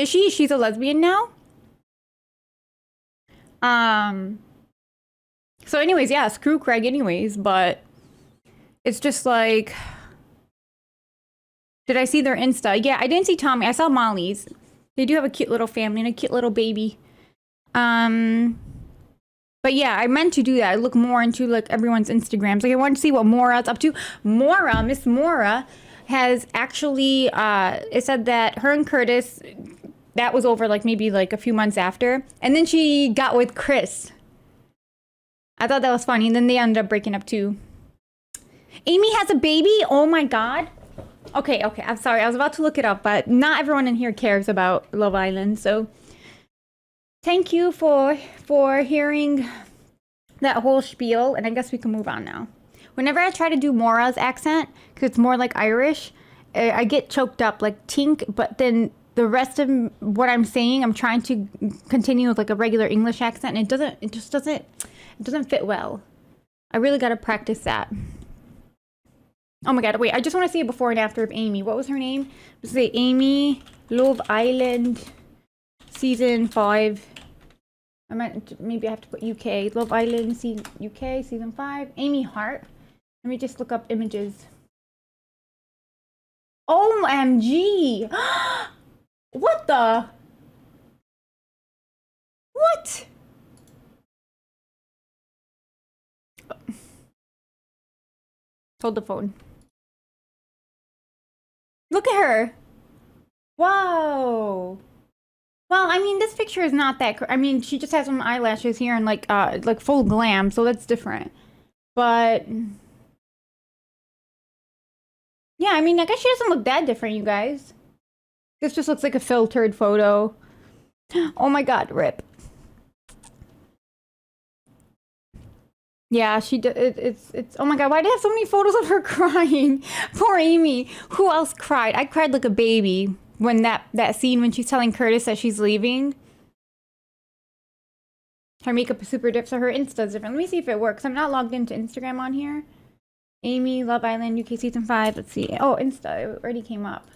she's a lesbian now? So anyways, yeah, screw Craig anyways, but it's just like, did I see their Insta? Yeah, I didn't see Tommy. I saw Molly's. They do have a cute little family and a cute little baby. But yeah, I meant to do that. I look more into like everyone's Instagrams. Like I wanted to see what Mora's up to. Miss Mora has actually it said that her and Curtis, that was over like maybe like a few months after. And then she got with Chris. I thought that was funny. And then they ended up breaking up too. Amy has a baby? Oh my god. Okay, I'm sorry. I was about to look it up, but not everyone in here cares about Love Island, so thank you for hearing that whole spiel, and I guess we can move on now. Whenever I try to do Mora's accent, because it's more like Irish, I get choked up like tink, but then the rest of what I'm saying, I'm trying to continue with like a regular English accent, and it just doesn't fit well. I really got to practice that. Oh my god, wait, I just want to see a before and after of Amy. What was her name? Let's say Amy, Love Island, season 5. Maybe I have to put UK. Love Island, UK, season 5. Amy Hart. Let me just look up images. OMG! What the? What? Hold the phone. Look at her. Wow. Well, I mean, this picture is not that. I mean, she just has some eyelashes here and like full glam, so that's different. But yeah, I mean, I guess she doesn't look that different, you guys. This just looks like a filtered photo. Oh my god, rip. Yeah, it's oh my god, why do I have so many photos of her crying? Poor Amy. Who else cried? I cried like a baby when that scene when she's telling Curtis that she's leaving. Her makeup is super different, so her Insta is different. Let me see if it works. I'm not logged into Instagram on here. Amy, Love Island, UK season 5. Let's see. Oh, Insta. It already came up.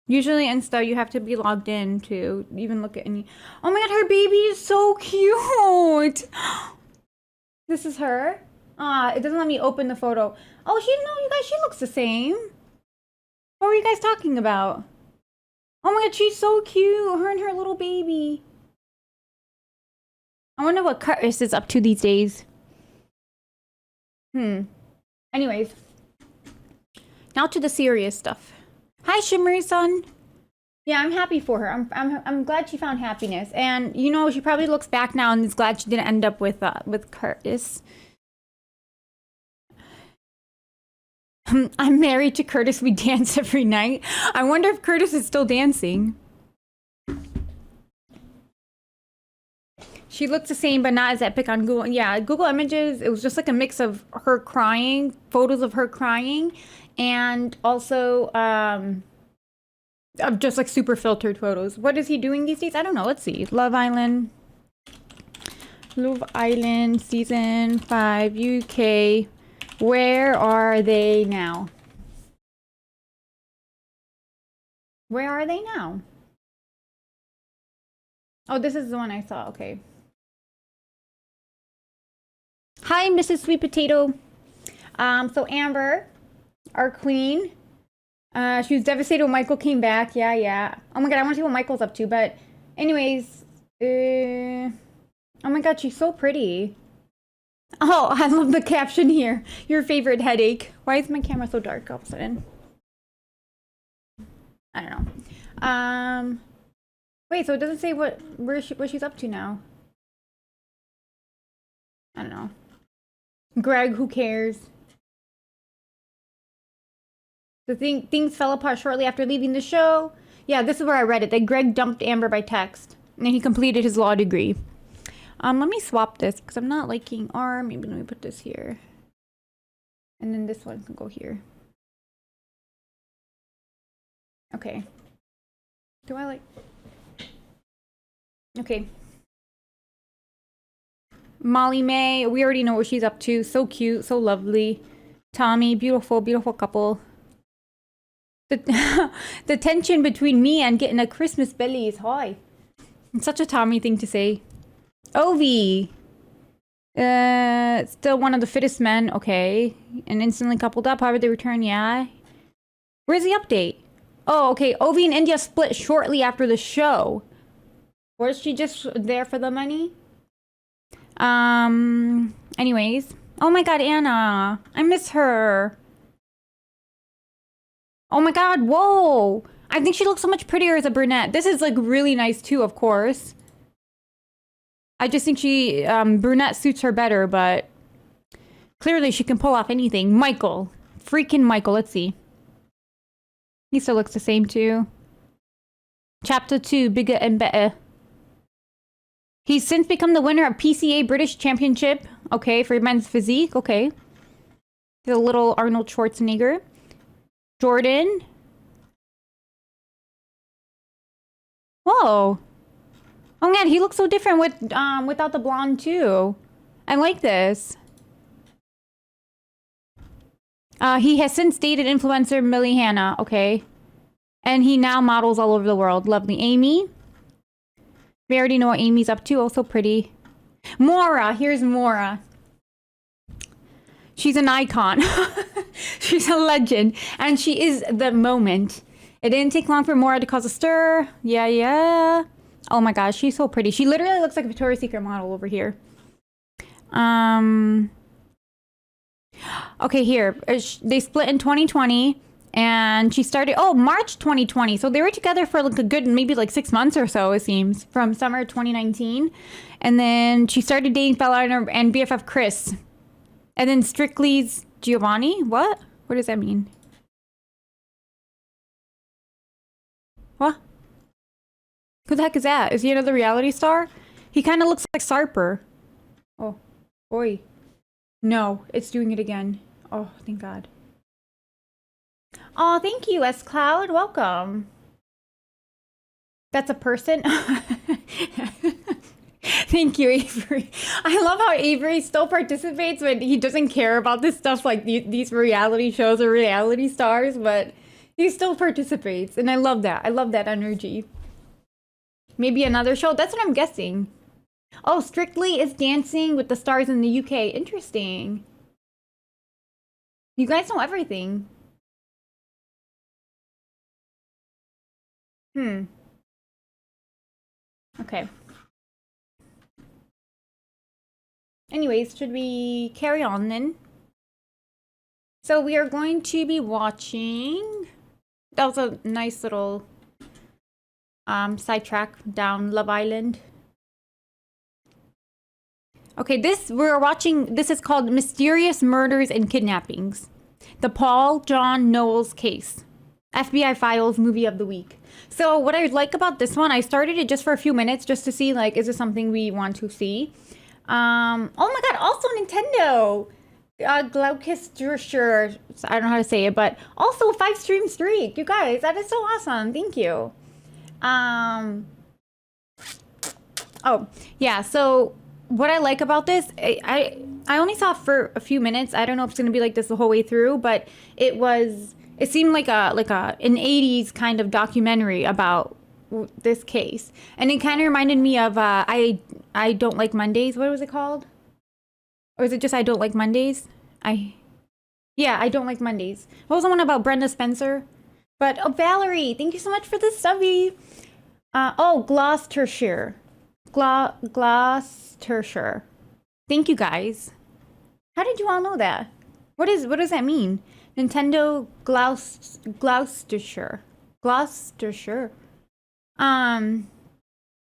Usually Insta, you have to be logged in to even look at any. Oh my god, her baby is so cute. This is her. It doesn't let me open the photo. Oh, no, you guys, she looks the same. What were you guys talking about? Oh my god, she's so cute. Her and her little baby. I wonder what Curtis is up to these days. Anyways. Now to the serious stuff. Hi, Shimmery Sun. Yeah, I'm happy for her. I'm glad she found happiness, and you know she probably looks back now and is glad she didn't end up with Curtis. I'm married to Curtis. We dance every night. I wonder if Curtis is still dancing. She looks the same, but not as epic on Google. Yeah, Google Images. It was just like a mix of her crying, photos of her crying, and also of just like super filtered photos. What is he doing these days? I don't know. Let's see. Love Island season 5 UK. Where are they now? Where are they now? Oh, this is the one I saw. Okay. Hi, Mrs. Sweet Potato. So Amber, our queen, she was devastated when Michael came back. Yeah. Oh my god, I want to see what Michael's up to. But anyways, oh my god, she's so pretty. Oh, I love the caption here. Your favorite headache. Why is my camera so dark all of a sudden? I don't know. Wait, so it doesn't say what she's up to now. I don't know. Greg, who cares? Things fell apart shortly after leaving the show. Yeah, this is where I read it. That Greg dumped Amber by text. And then he completed his law degree. Let me swap this because I'm not liking R. Maybe let me put this here. And then this one can go here. Okay. Do I like... Okay. Molly May, we already know what she's up to. So cute, so lovely. Tommy, beautiful, beautiful couple. The, the tension between me and getting a Christmas belly is high. It's such a Tommy thing to say. Ovi. Still one of the fittest men. Okay. And instantly coupled up. However, they return. Yeah. Where's the update? Oh, okay. Ovi and India split shortly after the show. Or is she just there for the money? Anyways. Oh my god, Anna. I miss her. Oh my god, whoa. I think she looks so much prettier as a brunette. This is like really nice too, of course. I just think she, brunette suits her better, but clearly she can pull off anything. Michael. Freaking Michael, let's see. He still looks the same too. Chapter 2, bigger and better. He's since become the winner of PCA British Championship. Okay, for men's physique. Okay. He's a little Arnold Schwarzenegger. Jordan. Whoa. Oh man, he looks so different with without the blonde too. I like this. He has since dated influencer Millie Hannah. Okay. And he now models all over the world. Lovely. Amy. We already know what Amy's up to. Also pretty. Mora. Here's Mora. She's an icon. She's a legend. And she is the moment. It didn't take long for Mora to cause a stir. Yeah, yeah. Oh my gosh, she's so pretty. She literally looks like a Victoria's Secret model over here. Okay, here. They split in 2020. And she started, March 2020. So they were together for like a good, maybe like 6 months or so, it seems, from summer 2019. And then she started dating fella and BFF Chris. And then Strictly's Giovanni? What? What does that mean? What? Who the heck is that? Is he another reality star? He kind of looks like Sarper. Oh, boy. No, it's doing it again. Oh, thank God. Oh, thank you, S Cloud. Welcome. That's a person? Thank you, Avery. I love how Avery still participates when he doesn't care about this stuff like these reality shows or reality stars, but he still participates. And I love that. I love that energy. Maybe another show? That's what I'm guessing. Oh, Strictly is Dancing with the Stars in the UK. Interesting. You guys know everything. Okay. Anyways, should we carry on then? So we are going to be watching... That was a nice little sidetrack down Love Island. Okay, this is called Mysterious Murders and Kidnappings. The Paul John Knowles Case. FBI Files Movie of the Week. So what I like about this one, I started it just for a few minutes just to see, like, is this something we want to see? Oh my god, also Nintendo! Gloucestershire, I don't know how to say it, but also a 5-stream streak. You guys, that is so awesome. Thank you. Oh, yeah, so what I like about this, I only saw it for a few minutes. I don't know if it's going to be like this the whole way through, but it seemed like an 80s kind of documentary about this case. And it kind of reminded me of I Don't Like Mondays. What was it called? Or is it just I Don't Like Mondays? Yeah, I Don't Like Mondays. What was the one about Brenda Spencer? But, oh, Valerie, thank you so much for the subby. Gloucestershire. Gloucestershire. Thank you, guys. How did you all know that? What does that mean? Nintendo Gloucestershire. Gloucestershire. And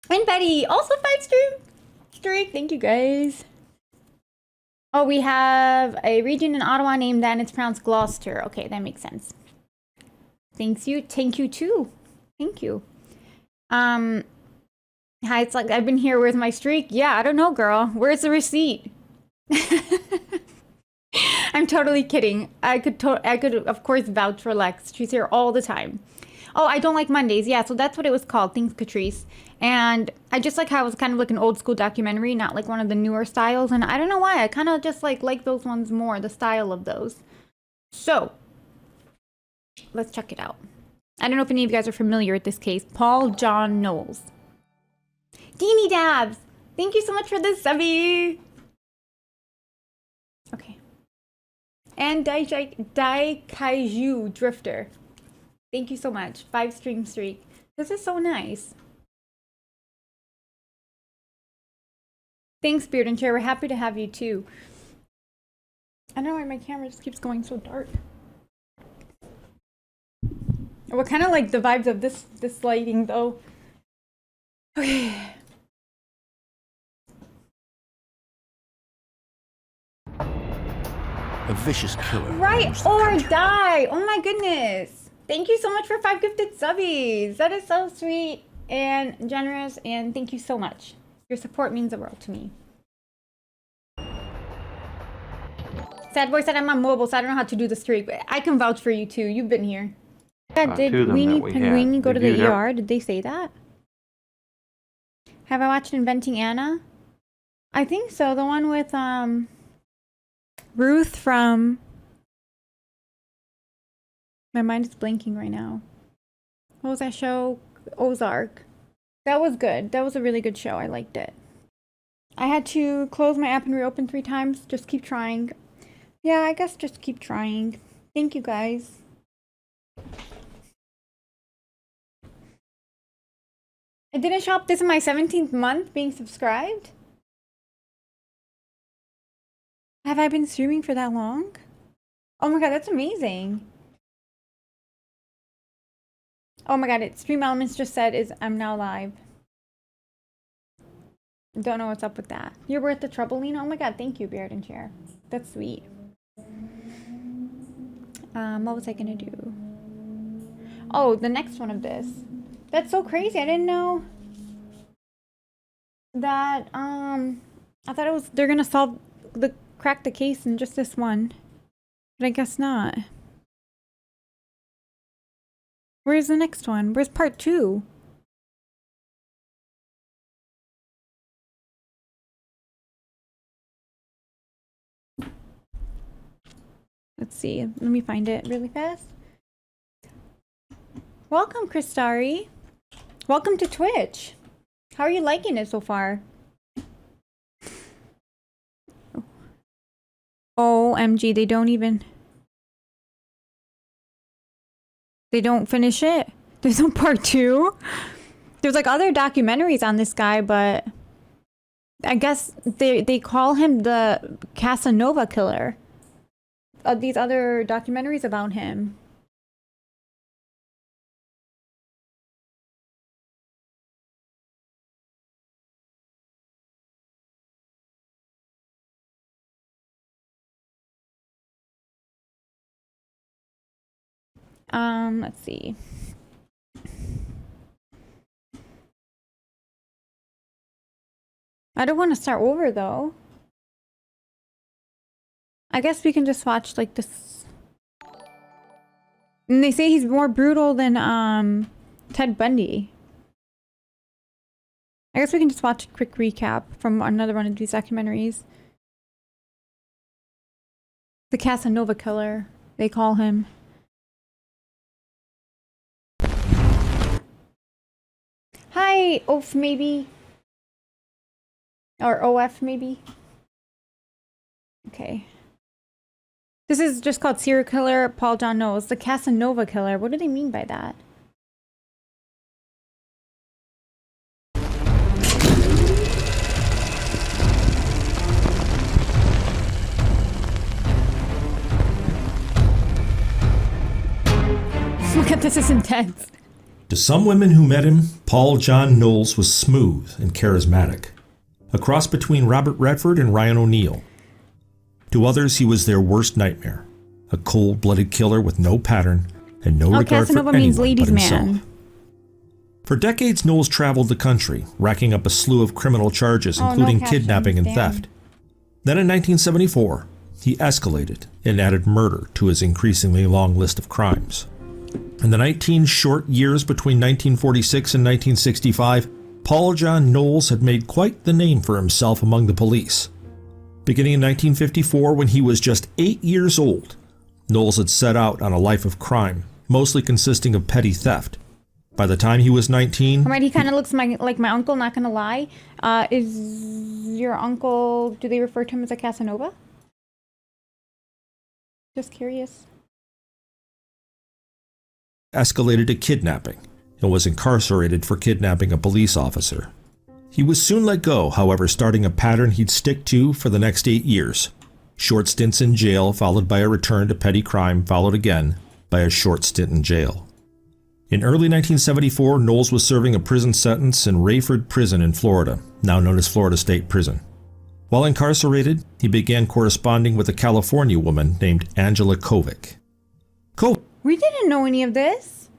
Betty, also 5-stream streak. Thank you, guys. Oh, we have a region in Ottawa named that, and it's pronounced Gloucester. Okay, that makes sense. Thank you too. Thank you. Hi, it's like I've been here with my streak. Yeah, I don't know, girl. Where's the receipt? I'm totally kidding. I could of course vouch for Lex. She's here all the time. Oh, I Don't Like Mondays. Yeah, so that's what it was called. Thanks, Catrice. And I just like how it was kind of like an old school documentary, not like one of the newer styles. And I don't know why. I kind of just like those ones more, the style of those. So, let's check it out. I don't know if any of you guys are familiar with this case. Paul John Knowles. Deanie Dabs! Thank you so much for this, subby! Okay. And Daikaiju Drifter. Thank you so much. 5 stream streak. This is so nice. Thanks, Beard and Chair. We're happy to have you too. I don't know why my camera just keeps going so dark. We're kind of like the vibes of this lighting though. Okay. A vicious killer. Right or die. Oh my goodness. Thank you so much for 5 gifted subbies. That is so sweet and generous, and thank you so much. Your support means the world to me. Sad Boy said I'm on mobile, so I don't know how to do the streak, but I can vouch for you too. You've been here. Did Weenie Penguini go to the ER? Did they say that? Have I watched Inventing Anna? I think so. The one with Ruth from... My mind is blanking right now. What was that show? Ozark. That was good. That was a really good show. I liked it. I had to close my app and reopen 3 times. Just keep trying. Yeah, I guess just keep trying. Thank you, guys. I didn't shop. This is my 17th month being subscribed. Have I been streaming for that long? Oh my god, that's amazing. Oh my god, Stream Elements just said I'm now live. Don't know what's up with that. You're worth the trouble, Lena. Oh my god, thank you, Beard and Chair. That's sweet. What was I gonna do? Oh, the next one of this. That's so crazy. I didn't know that, I thought they're gonna crack the case in just this one. But I guess not. Where's the next one? Where's part 2? Let's see. Let me find it really fast. Welcome, Kristari. Welcome to Twitch. How are you liking it so far? OMG, they don't finish it. There's no part 2. There's like other documentaries on this guy, but I guess they call him the Casanova killer. These other documentaries about him. Let's see. I don't want to start over though. I guess we can just watch like this. And they say he's more brutal than Ted Bundy. I guess we can just watch a quick recap from another one of these documentaries. The Casanova killer, they call him. Hi, OF maybe. Or OF maybe. Okay. This is just called Serial Killer Paul John Knowles. The Casanova killer. What do they mean by that? Look at this, is intense. To some women who met him, Paul John Knowles was smooth and charismatic, a cross between Robert Redford and Ryan O'Neal. To others, he was their worst nightmare, a cold-blooded killer with no pattern and no regard Casanova for anyone means ladies' but himself. man. For decades, Knowles traveled the country, racking up a slew of criminal charges, including kidnapping and theft. Then in 1974, he escalated and added murder to his increasingly long list of crimes. In the 19 short years between 1946 and 1965, Paul John Knowles had made quite the name for himself among the police. Beginning in 1954, when he was just 8 years old, Knowles had set out on a life of crime, mostly consisting of petty theft. By the time he was 19... Right, he kind of looks like my uncle, not gonna lie. Is your uncle, do they refer to him as a Casanova? Just curious. Escalated to kidnapping and was incarcerated for kidnapping a police officer. He was soon let go, however, starting a pattern he'd stick to for the next 8 years. Short stints in jail, followed by a return to petty crime, followed again by a short stint in jail. In early 1974, Knowles was serving a prison sentence in Rayford Prison in Florida, now known as Florida State Prison. While incarcerated, he began corresponding with a California woman named Angela Kovic. We didn't know any of this.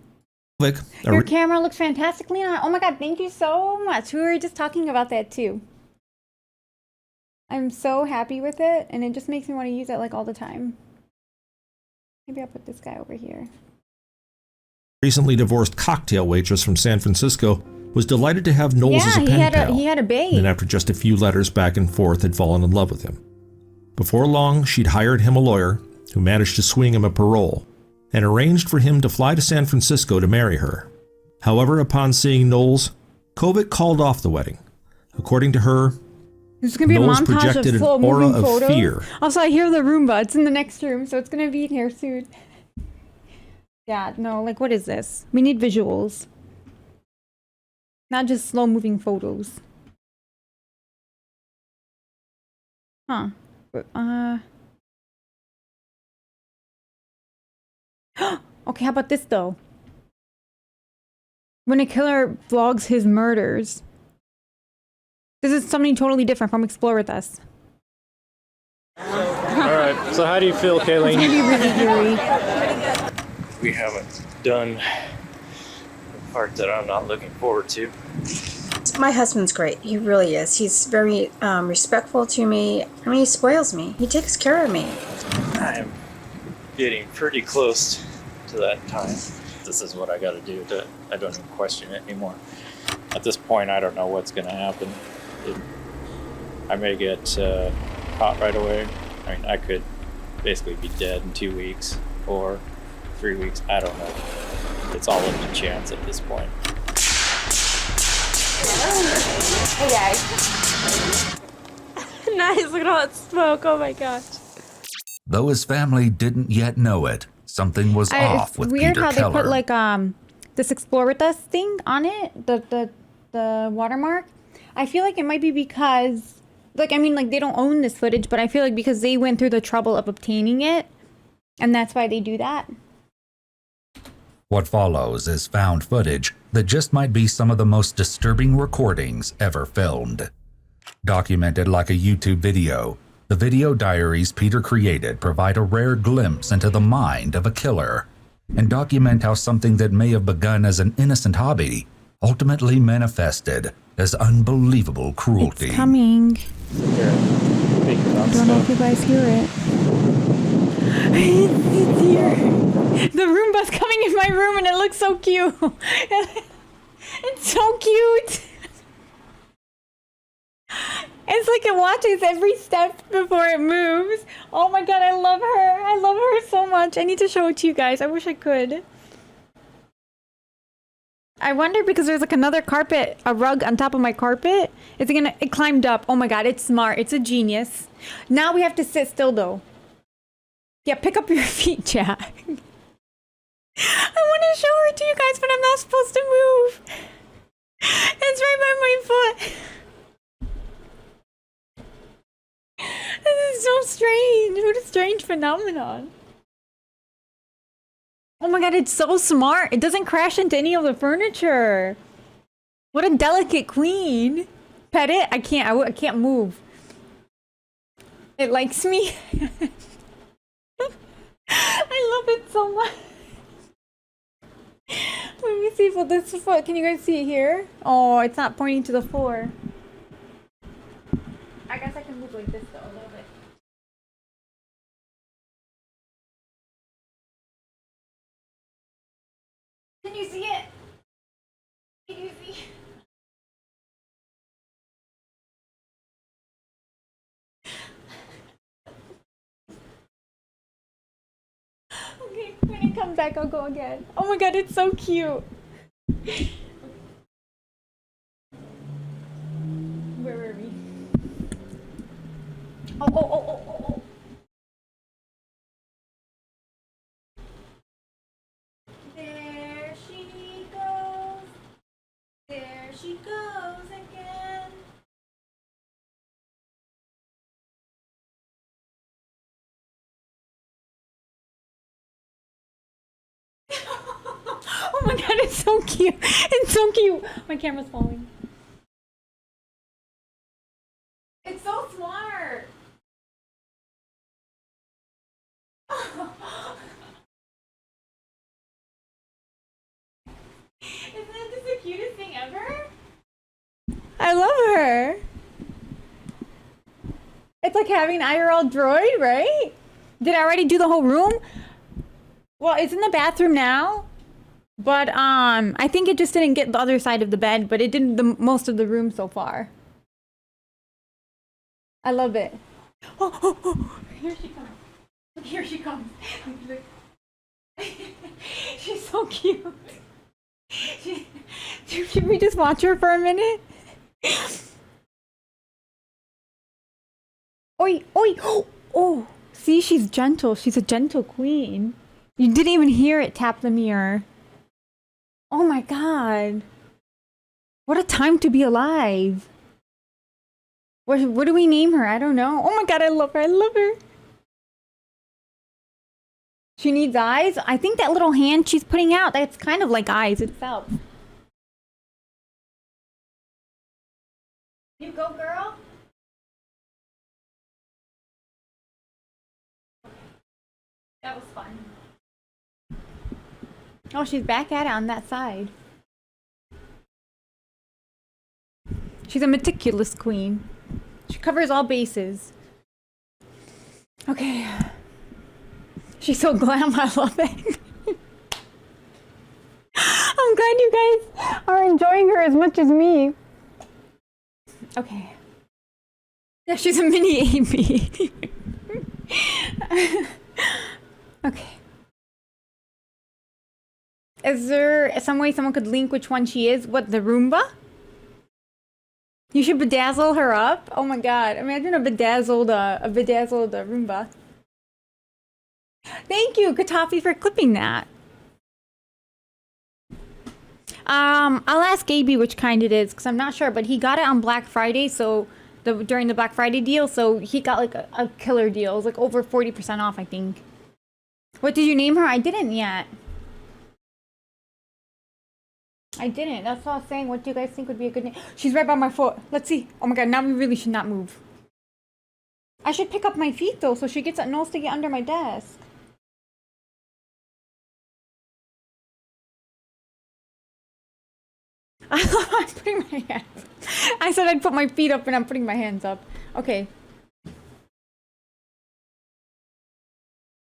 Kovic, Your camera looks fantastic, Lena. Oh my god, thank you so much. We were just talking about that too. I'm so happy with it, and it just makes me want to use it like all the time. Maybe I'll put this guy over here. Recently divorced cocktail waitress from San Francisco, was delighted to have Knowles as a pen pal. He had a babe. And after just a few letters back and forth, had fallen in love with him. Before long, she'd hired him a lawyer who managed to swing him a parole and arranged for him to fly to San Francisco to marry her. However, upon seeing Knowles, Kovic called off the wedding. According to her, there's going to be a Knowles montage projected of an aura of photos. fear. Also, I hear the Roomba. It's in the next room, so it's going to be in here soon. Yeah, no, like, what is this? We need visuals. Not just slow-moving photos. Huh. Okay, how about this, though? When a killer vlogs his murders. This is something totally different from Explore With Us. Alright, so how do you feel, Kayleen? It's gonna be really eerie. We haven't done the part that I'm not looking forward to. My husband's great. He really is. He's very respectful to me. I mean, he spoils me. He takes care of me. I'm getting pretty close to that time. This is what I gotta do. I don't even question it anymore. At this point, I don't know what's gonna happen. I may get caught right away. I mean, I could basically be dead in 2 weeks or 3 weeks. I don't know. It's all in the chance at this point. Hey guys. Nice, look at all that smoke. Oh my gosh. Though his family didn't yet know it, something was off with Peter Keller. It's weird how they put like this Explore With Us thing on it, the watermark. I feel like it might be because, like, I mean, like, they don't own this footage, but I feel like because they went through the trouble of obtaining it, and that's why they do that. What follows is found footage that just might be some of the most disturbing recordings ever filmed. Documented like a YouTube video, the video diaries Peter created provide a rare glimpse into the mind of a killer and document how something that may have begun as an innocent hobby ultimately manifested as unbelievable cruelty. It's coming. Here, I don't know if you guys hear it. It's here. The Roomba's coming in my room and it looks so cute. It's so cute. It's like it watches every step before it moves. Oh my god, I love her. I love her so much. I need to show it to you guys. I wish I could. I wonder because there's like another carpet, a rug on top of my carpet. It climbed up. Oh my god, it's smart. It's a genius. Now we have to sit still though. Yeah, pick up your feet, Jack. I want to show her to you guys, but I'm not supposed to move. It's right by my foot. This is so strange. What a strange phenomenon. Oh my god, it's so smart. It doesn't crash into any of the furniture. What a delicate queen. Pet it? I can't move. It likes me. I love it so much. Let me see if this foot. Can you guys see it here? Oh, it's not pointing to the floor. I guess I can move like this though a little bit. Can you see it? Can you see? Okay, when it comes back, I'll go again. Oh my god, it's so cute. Where were we? Oh. There she goes. There she goes again. Oh my god, it's so cute. It's so cute. My camera's falling. It's so smart. Isn't this the cutest thing ever? I love her. It's like having an IRL droid, right? Did I already do the whole room? Well, it's in the bathroom now. But I think it just didn't get the other side of the bed, but it did the most of the room so far. I love it. Oh, here she comes. Here she comes. Look. She's so cute. Should we just watch her for a minute? Oi. Oh, see, she's gentle. She's a gentle queen. You didn't even hear it tap the mirror. Oh my god. What a time to be alive. What do we name her? I don't know. Oh my god, I love her. I love her. She needs eyes? I think that little hand she's putting out, that's kind of like eyes itself. You go, girl. That was fun. Oh, she's back at it on that side. She's a meticulous queen. She covers all bases. Okay. She's so glam, I love it. I'm glad you guys are enjoying her as much as me. Okay. Yeah, she's a mini Amy. Okay. Is there some way someone could link which one she is? What, the Roomba? You should bedazzle her up? Oh my god, imagine a bedazzled Roomba. Thank you, Katafi, for clipping that. I'll ask Gaby which kind it is, because I'm not sure, but he got it on Black Friday, so during the Black Friday deal, so he got like a killer deal. It was like over 40% off, I think. What did you name her? I didn't yet. I didn't. That's what I was saying. What do you guys think would be a good name? She's right by my foot. Let's see. Oh my god, now we really should not move. I should pick up my feet though, so she knows to get under my desk. I'm putting my hands. I said I'd put my feet up and I'm putting my hands up. Okay.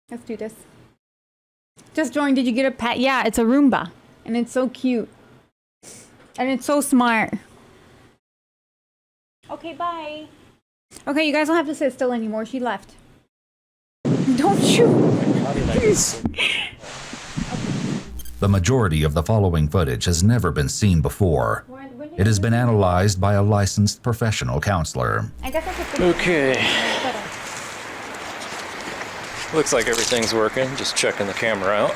Let's do this. Just joined. Did you get a pet? Yeah, it's a Roomba. And it's so cute. And it's so smart. Okay, bye. Okay, you guys don't have to sit still anymore. She left. Don't shoot. The majority of the following footage has never been seen before. It has been analyzed by a licensed professional counselor. I guess that's Okay. Looks like everything's working. Just checking the camera out.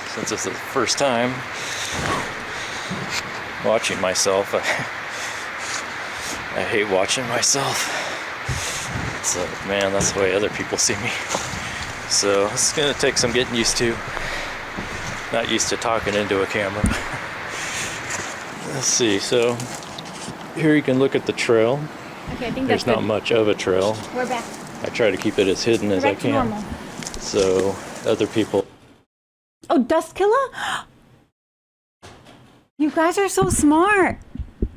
Since it's the first time watching myself. I hate watching myself. So, man, that's the way other people see me. So, it's gonna take some getting used to. Not used to talking into a camera. Let's see, so here you can look at the trail. Okay, I think There's that's not much of a trail. We're back. I try to keep it as hidden as I Back to can. normal. So other people. Oh, Dust Killer? You guys are so smart.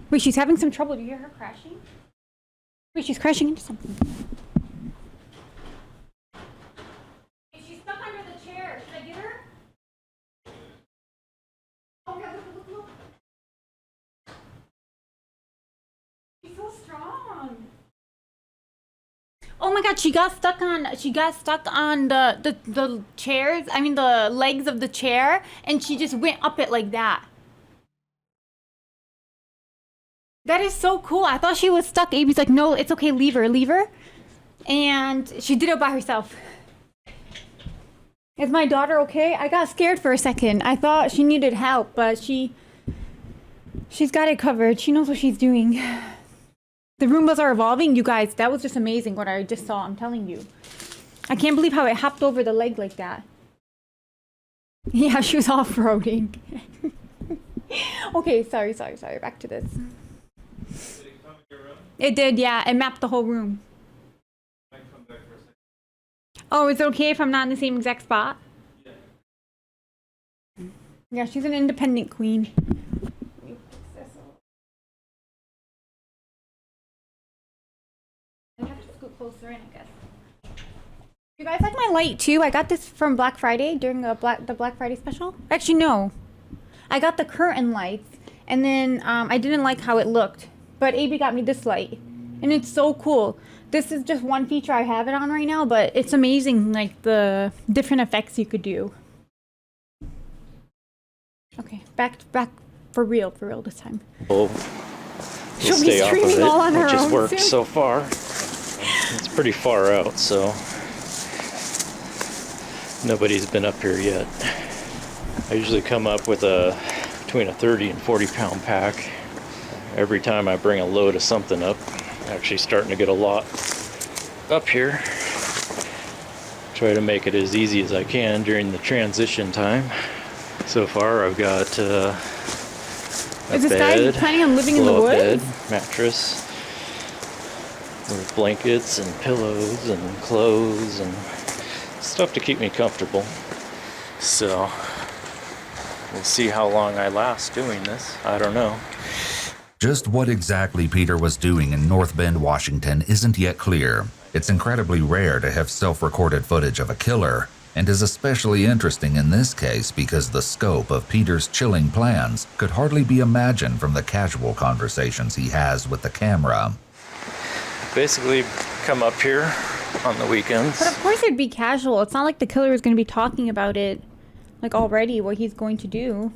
Wait, she's having some trouble. Do you hear her crashing? Wait, she's crashing into something. She's stuck under the chair. Should I get her? Oh, yeah, look. She's so strong. Oh my god, she got stuck on the chairs. I mean the legs of the chair, and she just went up it like that. That is so cool. I thought she was stuck. Abby's like, no, it's okay, leave her. And she did it by herself. Is my daughter okay? I got scared for a second. I thought she needed help, but she's got it covered. She knows what she's doing. The Roombas are evolving. You guys, that was just amazing what I just saw. I'm telling you. I can't believe how it hopped over the leg like that. Yeah, she was off-roading. Okay, sorry. Back to this. Did it come in your room? It did, yeah. It mapped the whole room. I might come back for a second. Oh, is it okay if I'm not in the same exact spot? Yeah. Yeah, she's an independent queen. I have to scoot closer in, I guess. You guys like my light too? I got this from Black Friday during the Black Friday special. Actually, no. I got the curtain lights, and then I didn't like how it looked. But AB got me this light, and it's so cool. This is just one feature I have it on right now, but it's amazing, like the different effects you could do. Okay, back for real this time. We'll She'll be stay off of streaming it, all on her which has own worked soon. so far. It's pretty far out, so nobody's been up here yet. I usually come up with between a 30 and 40 pound pack. Every time I bring a load of something up, I'm actually starting to get a lot up here. Try to make it as easy as I can during the transition time. So far I've got a Is this bed, guy planning on living in the blow-up woods? bed, mattress, with blankets and pillows and clothes and stuff to keep me comfortable. So we'll see how long I last doing this. I don't know. Just what exactly Peter was doing in North Bend, Washington isn't yet clear. It's incredibly rare to have self-recorded footage of a killer, and is especially interesting in this case because the scope of Peter's chilling plans could hardly be imagined from the casual conversations he has with the camera. Basically come up here on the weekends. But of course it'd be casual. It's not like the killer is going to be talking about it, like already, what he's going to do.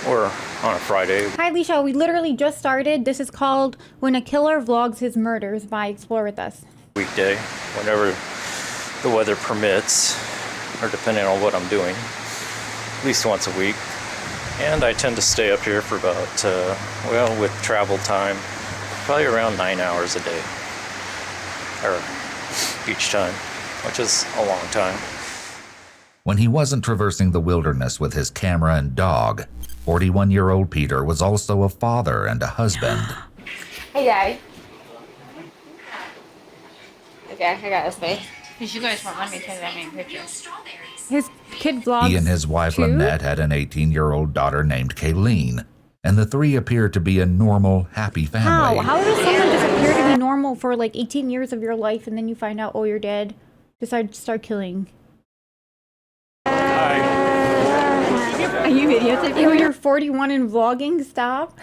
Or on a Friday. Hi, Alicia. We literally just started. This is called When a Killer Vlogs His Murders by Explore With Us. Weekday, whenever the weather permits, or depending on what I'm doing, at least once a week. And I tend to stay up here for about, well, with travel time, probably around 9 hours a day, or each time, which is a long time. When he wasn't traversing the wilderness with his camera and dog, 41-year-old Peter was also a father and a husband. Hey, Dad. Okay, I got this face. Because you guys won't let me take that many pictures. His kid vlogs He and his wife too? Lynette had an 18-year-old daughter named Kayleen, and the three appeared to be a normal, happy family. How does someone just appear to be normal for like 18 years of your life and then you find out, oh, your dad decided to start killing? Are you videotaping? When you're 41 and vlogging, stop.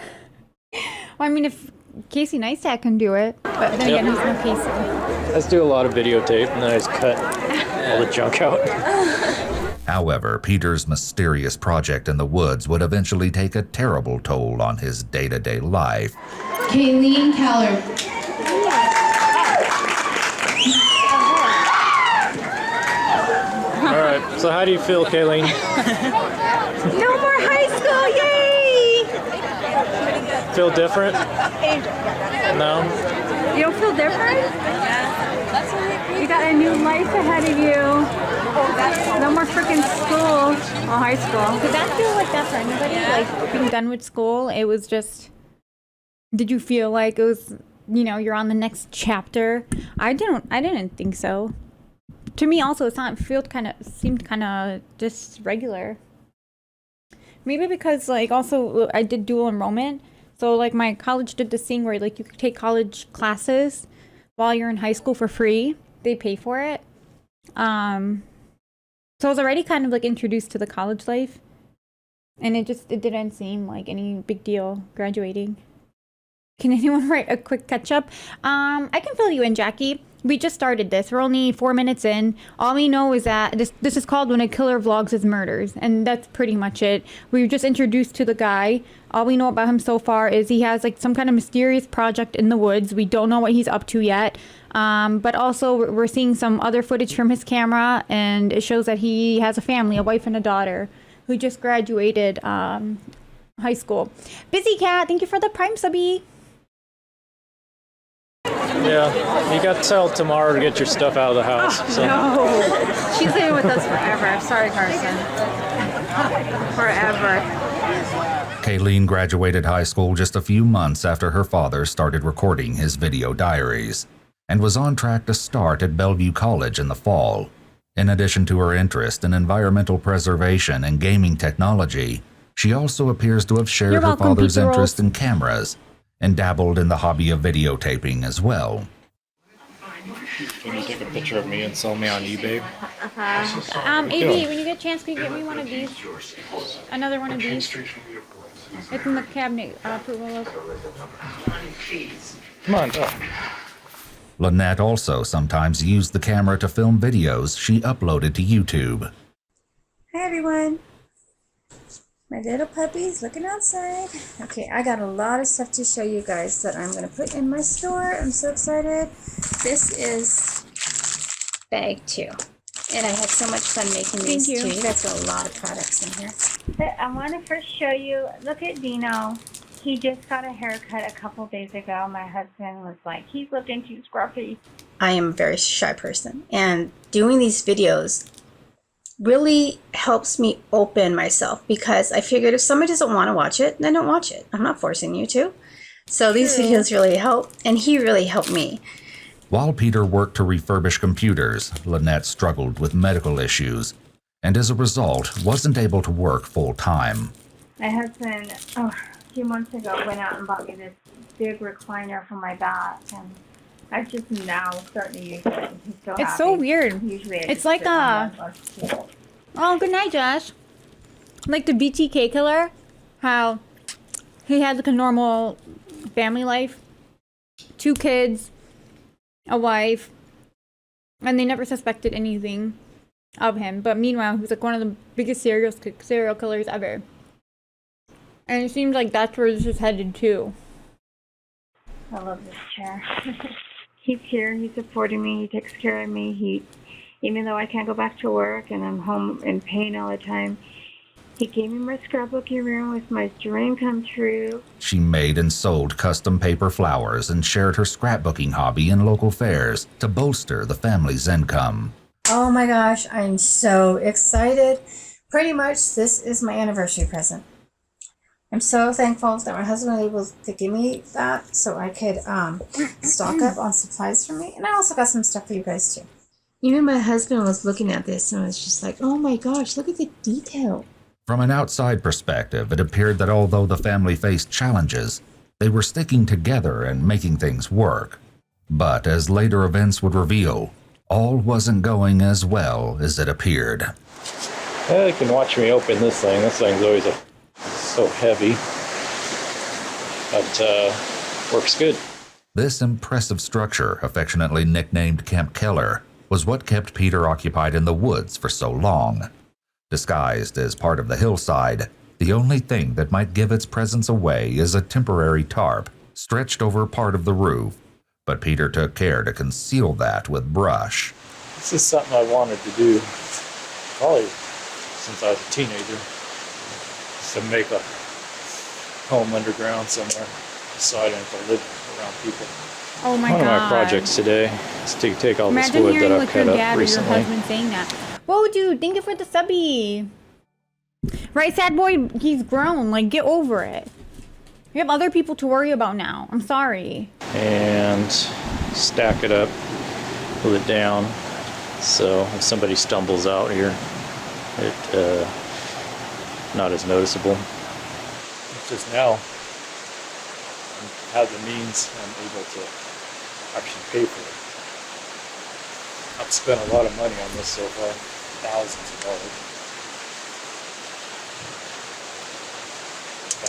Well, I mean, if Casey Neistat can do it, but then again, he's not Casey. I just do a lot of videotape and then I just cut all the junk out. However, Peter's mysterious project in the woods would eventually take a terrible toll on his day-to-day life. Kayleen Keller. All right, so how do you feel, Kayleen? No more high school, yay! Feel different? No? You don't feel different? You got a new life ahead of you. No more freaking school. Oh, high school. Did that feel like that for anybody? Like being done with school? It was just. Did you feel like it was, you know, you're on the next chapter? I didn't think so. To me, also, seemed kind of just regular. Maybe because like also I did dual enrollment, so like my college did this thing where like you could take college classes while you're in high school for free. They pay for it. So I was already kind of like introduced to the college life, and it didn't seem like any big deal graduating. Can anyone write a quick catch up? I can fill you in, Jackie. We just started this. We're only 4 minutes in. All we know is that this is called When a Killer Vlogs His Murders, and that's pretty much it. We were just introduced to the guy. All we know about him so far is he has like some kind of mysterious project in the woods. We don't know what he's up to yet. But also we're seeing some other footage from his camera, and it shows that he has a family, a wife and a daughter, who just graduated high school. Busy Cat, thank you for the Prime subby. Yeah, you got till tomorrow to get your stuff out of the house. So. No, she's living with us forever. Sorry, Carson. Forever. Kayleen graduated high school just a few months after her father started recording his video diaries, and was on track to start at Bellevue College in the fall. In addition to her interest in environmental preservation and gaming technology, she also appears to have shared her father's interest in cameras and dabbled in the hobby of videotaping as well. Can you take a picture of me and sell me on eBay? AB, when you get a chance, can you get me one of these? Another one of these? It's in the cabinet. Come on, go. Lynette also sometimes used the camera to film videos she uploaded to YouTube. Hi everyone. My little puppy's looking outside. Okay, I got a lot of stuff to show you guys that I'm going to put in my store. I'm so excited. This is bag 2. And I had so much fun making these too. You guys got a lot of products in here. But I want to first show you, look at Dino. He just got a haircut a couple days ago. My husband was like, he's looking too scruffy. I am a very shy person, and doing these videos really helps me open myself, because I figured if somebody doesn't want to watch it, then don't watch it. I'm not forcing you to. So these videos really help, and he really helped me. While Peter worked to refurbish computers, Lynette struggled with medical issues, and as a result, wasn't able to work full-time. My husband, a few months ago, went out and bought me this big recliner for my back, and I just now starting to use it. He's so happy. It's so weird. Usually it's like oh, good night, Josh. Like the BTK killer, how he had like a normal family life, 2 kids, a wife, and they never suspected anything of him. But meanwhile, he was like one of the biggest serial killers ever. And it seems like that's where this is headed too. I love this chair. He's here. He's supporting me. He takes care of me. Even though I can't go back to work and I'm home in pain all the time, he gave me my scrapbooking room with my dream come true. She made and sold custom paper flowers and shared her scrapbooking hobby in local fairs to bolster the family's income. Oh my gosh, I'm so excited. Pretty much this is my anniversary present. I'm so thankful that my husband was able to give me that so I could stock up on supplies for me. And I also got some stuff for you guys too. Even my husband was looking at this and was just like, oh my gosh, look at the detail. From an outside perspective, it appeared that although the family faced challenges, they were sticking together and making things work. But as later events would reveal, all wasn't going as well as it appeared. Yeah, you can watch me open this thing. This thing's always so heavy, but works good. This impressive structure, affectionately nicknamed Camp Keller, was what kept Peter occupied in the woods for so long. Disguised as part of the hillside, the only thing that might give its presence away is a temporary tarp stretched over part of the roof, but Peter took care to conceal that with brush. This is something I wanted to do probably since I was a teenager, to make a home underground somewhere so I didn't have to live around people. Oh my God. One of my projects today is to take all this Imagine wood hearing that I've like your cut dad up or your recently. husband saying that. Whoa, dude, thank you for the subby. Right, sad boy, he's grown. Like, get over it. You have other people to worry about now. I'm sorry. And stack it up, pull it down, so if somebody stumbles out here, it not as noticeable. It's just now I have the means, I'm able to actually pay for it. I've spent a lot of money on this so far, thousands of dollars.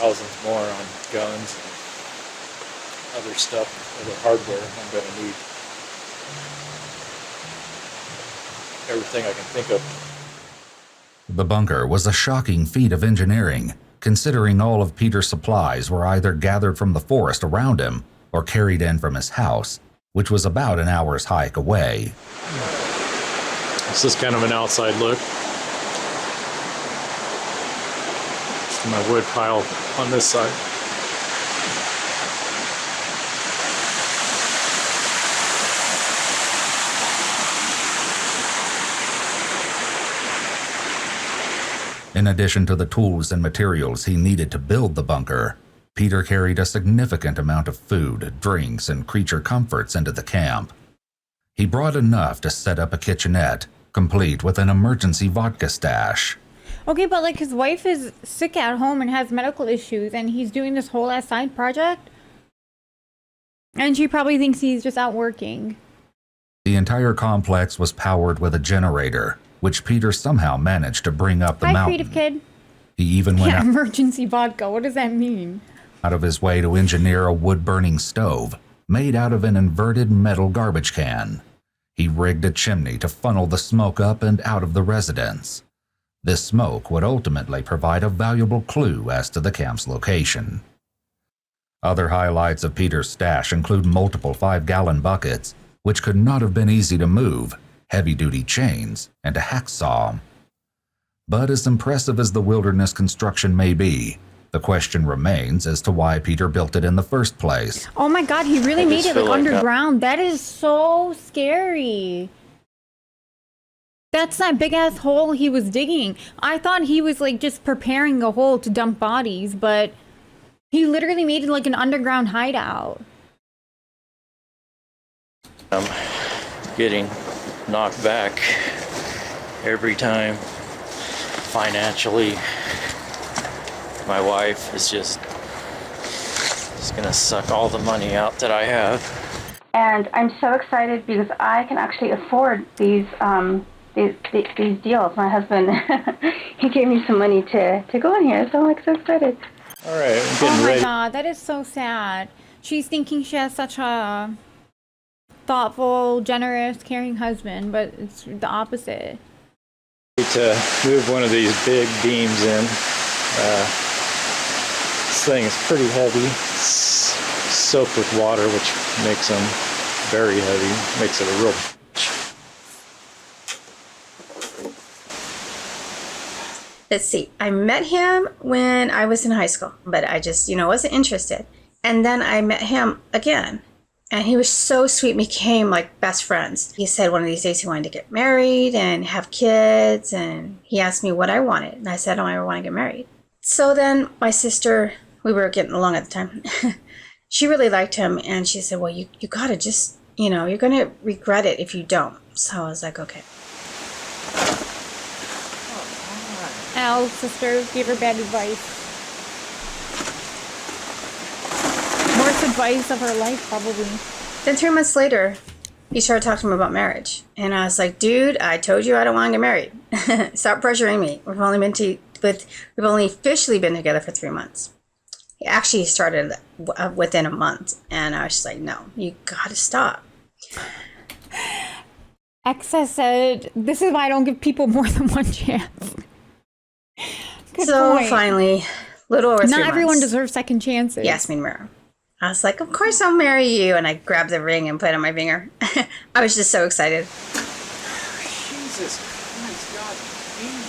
Thousands more on guns and other stuff, other hardware I'm going to need. everything I can think of. The bunker was a shocking feat of engineering, considering all of Peter's supplies were either gathered from the forest around him or carried in from his house, which was about an hour's hike away. This is kind of an outside look. My wood pile on this side. In addition to the tools and materials he needed to build the bunker, Peter carried a significant amount of food, drinks, and creature comforts into the camp. He brought enough to set up a kitchenette, complete with an emergency vodka stash. Okay, but like his wife is sick at home and has medical issues, and he's doing this whole ass side project? And she probably thinks he's just out working. The entire complex was powered with a generator, which Peter somehow managed to bring up the Hi, mountain. creative kid. He even went Emergency vodka. What does that mean? out of his way to engineer a wood-burning stove made out of an inverted metal garbage can. He rigged a chimney to funnel the smoke up and out of the residence. This smoke would ultimately provide a valuable clue as to the camp's location. Other highlights of Peter's stash include multiple 5-gallon buckets, which could not have been easy to move, heavy-duty chains, and a hacksaw. But as impressive as the wilderness construction may be, the question remains as to why Peter built it in the first place. Oh my god, he really made it like underground. That is so scary. That's that big ass hole he was digging. I thought he was like just preparing a hole to dump bodies, but he literally made it like an underground hideout. I'm getting knocked back every time financially. My wife is just gonna suck all the money out that I have. And I'm so excited because I can actually afford these deals. My husband, he gave me some money to go in here, so I'm like so excited. All right, I'm getting oh my ready. god, that is so sad. She's thinking she has such a thoughtful, generous, caring husband, but it's the opposite. To move one of these big beams in. This thing is pretty heavy. It's soaked with water, which makes them very heavy. Makes it a real. Let's see. I met him when I was in high school, but I just, wasn't interested. And then I met him again, and he was so sweet. We became like best friends. He said one of these days he wanted to get married and have kids, and he asked me what I wanted. And I said, I want to get married. So then my sister, we were getting along at the time, she really liked him, and she said, well, you got to just, you're going to regret it if you don't. So I was like, okay. Al's sister gave her bad advice. Worst advice of her life, probably. Then 3 months later, he started talking to me about marriage. And I was like, dude, I told you I don't want to get married. Stop pressuring me. We've only officially been together for 3 months. He actually started within a month. And I was just like, no, you got to stop. Exa said, this is why I don't give people more than one chance. Good so point. Finally, little over 3 months. Not everyone deserves second chances. Yes, me mirror. I was like, of course I'll marry you. And I grabbed the ring and put it on my finger. I was just so excited. Jesus Christ, God damn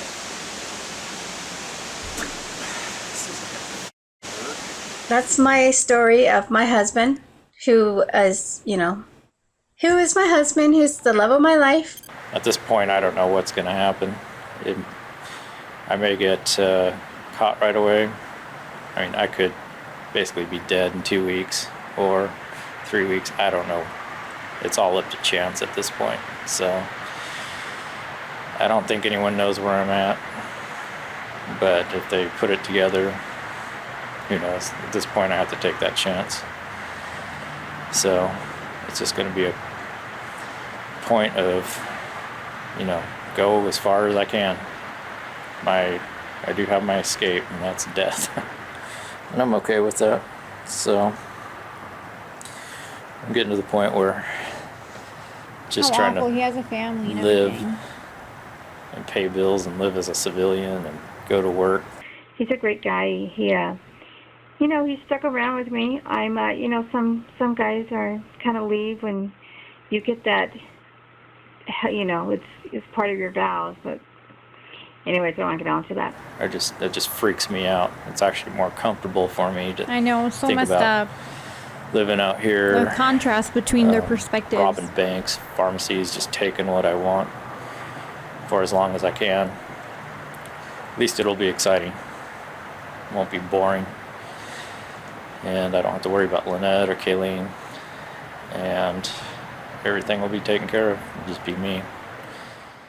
it. That's my story of my husband, who is my husband, who's the love of my life. At this point, I don't know what's going to happen. I may get caught right away. I mean, I could basically be dead in 2 weeks or 3 weeks. I don't know. It's all up to chance at this point. So I don't think anyone knows where I'm at. But if they put it together, who knows? At this point, I have to take that chance. So it's just going to be a point of, go as far as I can. I do have my escape, and that's death. And I'm okay with that. So I'm getting to the point where just How trying awful. to He has a family and live everything. and pay bills and live as a civilian and go to work. He's a great guy. He you know, he stuck around with me. I'm you know, some guys are kind of leave when you get that, you know, it's part of your vows. But anyways, I don't want to get on to that. It just freaks me out. It's actually more comfortable for me to I know, so think messed about up. living out here. The contrast between their perspectives. Robbing banks, pharmacies, just taking what I want for as long as I can. At least it'll be exciting. It won't be boring. And I don't have to worry about Lynette or Kayleen. And everything will be taken care of. It'll just be me.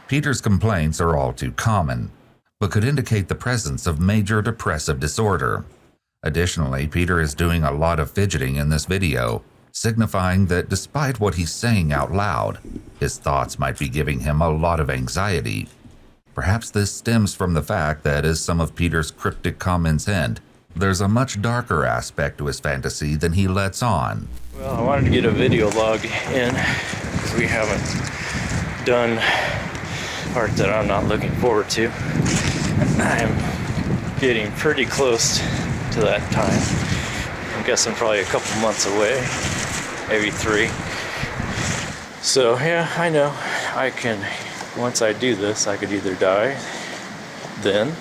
Peter's complaints are all too common, but could indicate the presence of major depressive disorder. Additionally, Peter is doing a lot of fidgeting in this video, signifying that despite what he's saying out loud, his thoughts might be giving him a lot of anxiety. Perhaps this stems from the fact that, as some of Peter's cryptic comments hint, there's a much darker aspect to his fantasy than he lets on. Well, I wanted to get a video log in because we haven't done part that I'm not looking forward to. I'm getting pretty close to that time. I'm guessing probably a couple months away, maybe 3. So yeah, I know I can, once I do this, I could either die then,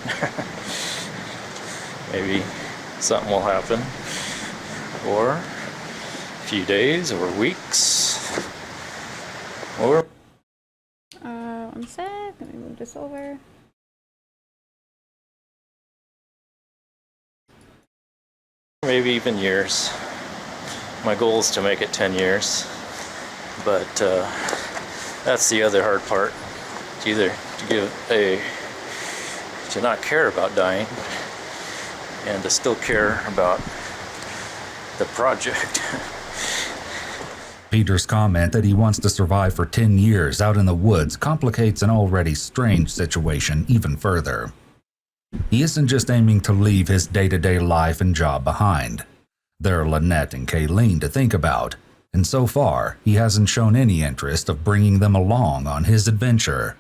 maybe something will happen, or a few days or weeks, or 1 sec, let me move this over. maybe even years. My goal is to make it 10 years, but that's the other hard part. It's either to not care about dying and to still care about the project. Peter's comment that he wants to survive for 10 years out in the woods complicates an already strange situation even further. He isn't just aiming to leave his day-to-day life and job behind. There are Lynette and Kayleen to think about, and so far, he hasn't shown any interest of bringing them along on his adventure.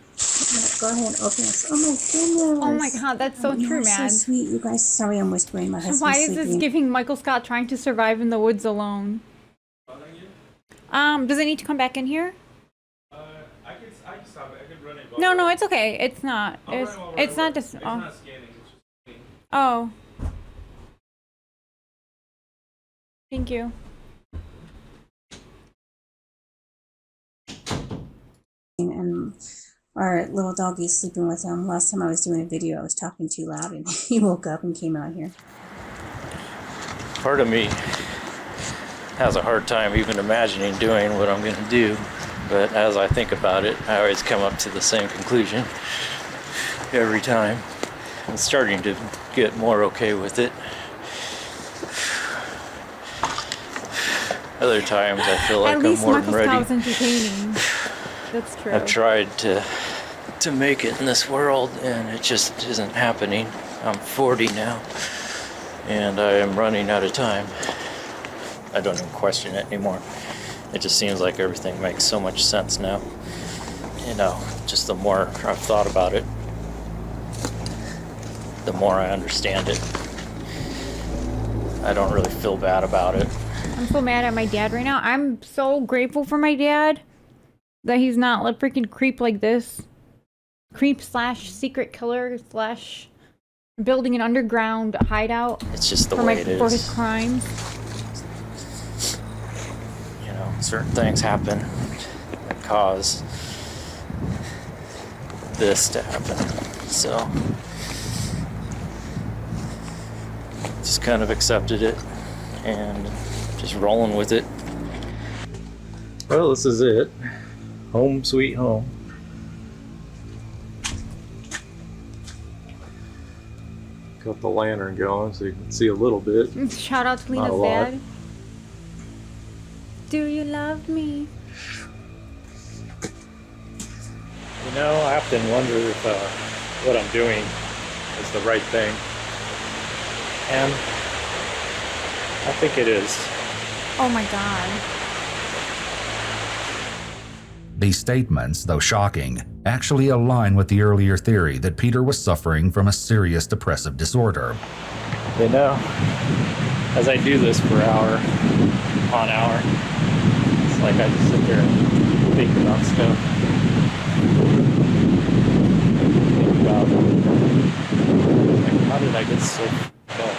Go ahead and open this. Oh my goodness. Oh my god, that's so true, man. So sweet, you guys. Sorry, I'm whispering. My husband's Why is sleeping. this giving Michael Scott trying to survive in the woods alone? Does it need to come back in here? I can stop it. I can run it. No, it's okay. It's not. It's not just. It's not scanning. It's just clean. Oh. Thank you. And our little doggy's sleeping with him. Last time I was doing a video, I was talking too loud, and he woke up and came out here. Part of me has a hard time even imagining doing what I'm going to do, but as I think about it, I always come up to the same conclusion every time. I'm starting to get more okay with it. Other times I feel like At I'm least more Michael than ready. Scott's entertaining. That's true. I've tried to make it in this world, and it just isn't happening. I'm 40 now, and I am running out of time. I don't even question it anymore. It just seems like everything makes so much sense now. You know, just the more I've thought about it, the more I understand it. I don't really feel bad about it. I'm so mad at my dad right now. I'm so grateful for my dad that he's not like freaking creep like this. Creep / secret killer / building an underground hideout. It's just the for way it is. For his crimes. You know, certain things happen that cause this to happen. So, just kind of accepted it and just rolling with it. Well, this is it. Home sweet home. Got the lantern going so you can see a little bit. Shout out to Not a Lena's lot. dad. Do you love me? You know, I often wonder if what I'm doing is the right thing. And I think it is. Oh my god. These statements, though shocking, actually align with the earlier theory that Peter was suffering from a serious depressive disorder. You know, as I do this for hour on hour, it's like I just sit there and think about stuff. Think about, like, how did I get so f***ed up?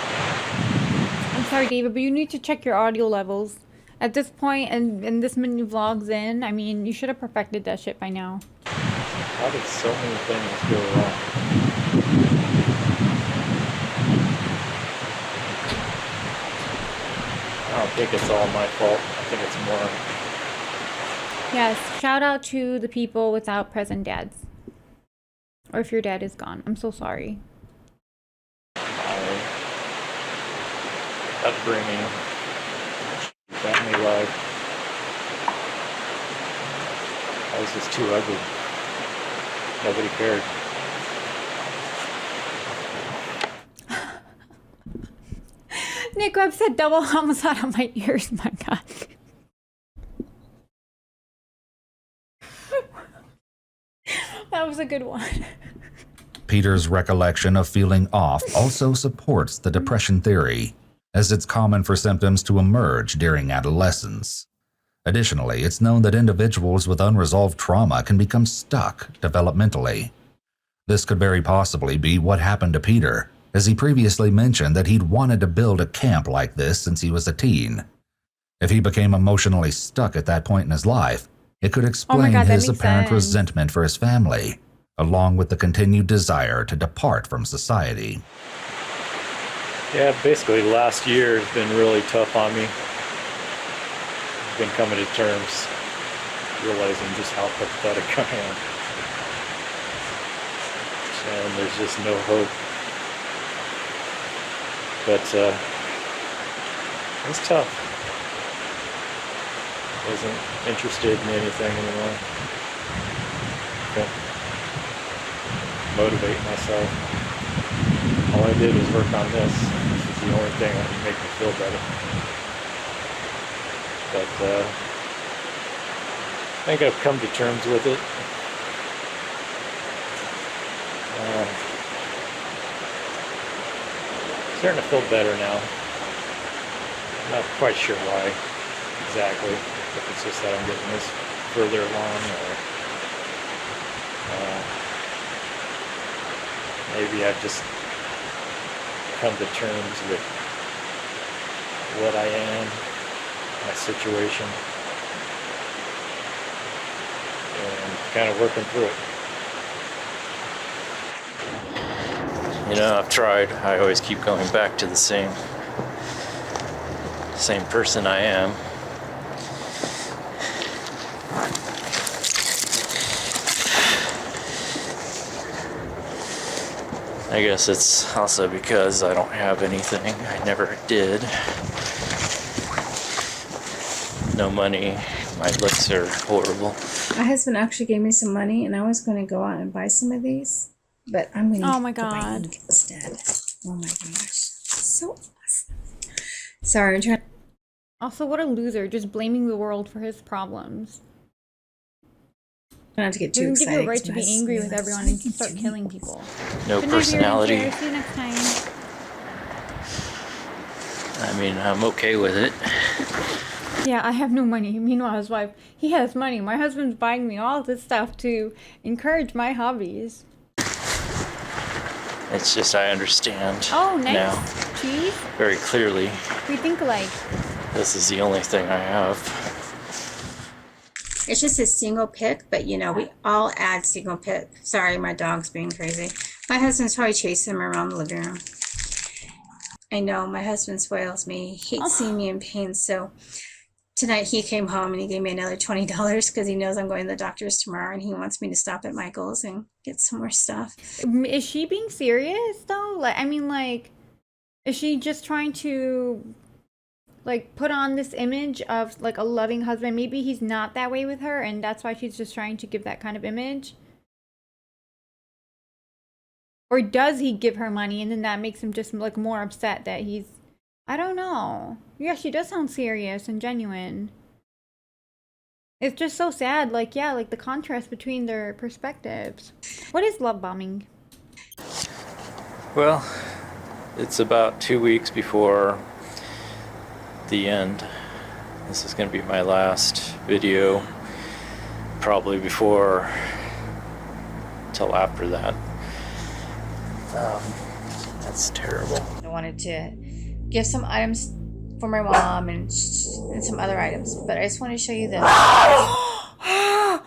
I'm sorry, David, but you need to check your audio levels. At this point, and this many vlogs in, I mean, you should have perfected that shit by now. How did so many things go wrong? I don't think it's all my fault. I think it's more... Yes, shout out to the people without present dads. Or if your dad is gone. I'm so sorry. my upbringing, family life. I was just too ugly. Nobody cared. Nick Webb said double homicide on my ears. My God. That was a good one. Peter's recollection of feeling off also supports the depression theory, as it's common for symptoms to emerge during adolescence. Additionally, it's known that individuals with unresolved trauma can become stuck developmentally. This could very possibly be what happened to Peter, as he previously mentioned that he'd wanted to build a camp like this since he was a teen. If he became emotionally stuck at that point in his life, it could explain his apparent resentment for his family, along with the continued desire to depart from society. Yeah, basically last year has been really tough on me. I've been coming to terms, realizing just how pathetic I am. And there's just no hope. But it's tough. Wasn't interested in anything anymore. Couldn't motivate myself. All I did was work on this. This is the only thing that can make me feel better. But I think I've come to terms with it. Starting to feel better now. I'm not quite sure why exactly. If it's just that I'm getting this further along, or maybe I've just come to terms with what I am, my situation, and kind of working through it. You know, I've tried. I always keep going back to the same person I am. I guess it's also because I don't have anything. I never did. No money. My looks are horrible. My husband actually gave me some money, and I was going to go out and buy some of these, but I'm going to Oh my go buy God. ink instead. Oh my gosh. So awesome. Sorry, I'm trying. Also, what a loser, just blaming the world for his problems. Not to get too Doesn't excited. give you a right to 'cause be my angry with husband everyone and likes start to killing people. No Good night, personality. Jerry. See you next time. I mean, I'm okay with it. Yeah, I have no money. Meanwhile, his wife, he has money. My husband's buying me all this stuff to encourage my hobbies. It's just I understand Oh, nice. now Cheese? very clearly. We think alike. This is the only thing I have. It's just a single pick, but you know, we all add single pick. Sorry, my dog's being crazy. My husband's probably chasing him around the living room. I know, my husband spoils me. He hates seeing me in pain, so tonight he came home and he gave me another $20 because he knows I'm going to the doctor's tomorrow and he wants me to stop at Michael's and get some more stuff. Is she being serious, though? Like, I mean, like, is she just trying to, like, put on this image of, like, a loving husband? Maybe he's not that way with her, and that's why she's just trying to give that kind of image? Or does he give her money, and then that makes him just, like, more upset that he's... I don't know. Yeah, she does sound serious and genuine. It's just so sad. Like, yeah, like the contrast between their perspectives. What is love bombing? Well, it's about 2 weeks before the end. This is going to be my last video, probably before till after that. That's terrible. I wanted to give some items for my mom and some other items, but I just want to show you this. Oh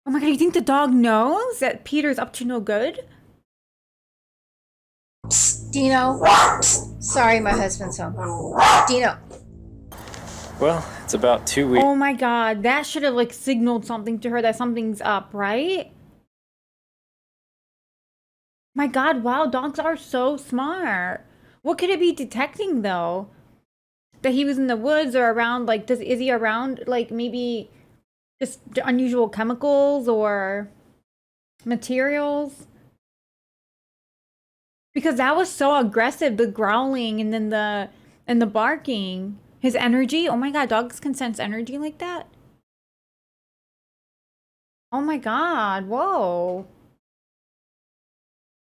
my god, you think the dog knows that Peter's up to no good? Psst, Dino. Psst. Sorry, my husband's home. Dino. Well, it's about 2 weeks. Oh my god, that should have like signaled something to her that something's up, right? My god, wow, dogs are so smart. What could it be detecting though? That he was in the woods or around, like, is he around, like, maybe just unusual chemicals or materials? Because that was so aggressive, the growling and then the barking. His energy, oh my god, dogs can sense energy like that? Oh my god, whoa.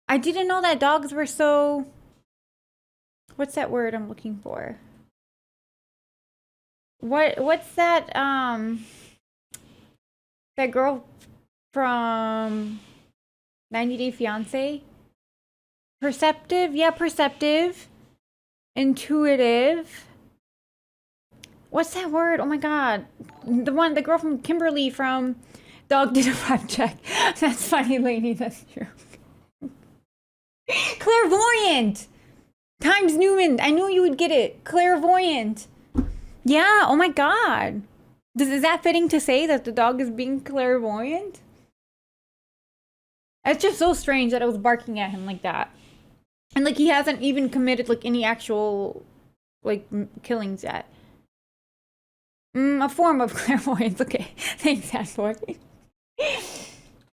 I didn't know that dogs were so... What's that word I'm looking for? What's that that girl from 90 Day Fiancé? Perceptive? Yeah, perceptive. Intuitive. What's that word? Oh my god. The girl from Kimberly from Dog Did a Vibe Check. That's funny, lady. That's true. Clairvoyant! Times Newman. I knew you would get it. Clairvoyant. Yeah, oh my god. Is that fitting to say that the dog is being clairvoyant? It's just so strange that I was barking at him like that. And like he hasn't even committed like any actual like killings yet. A form of clairvoyance. Okay, thanks, that boy.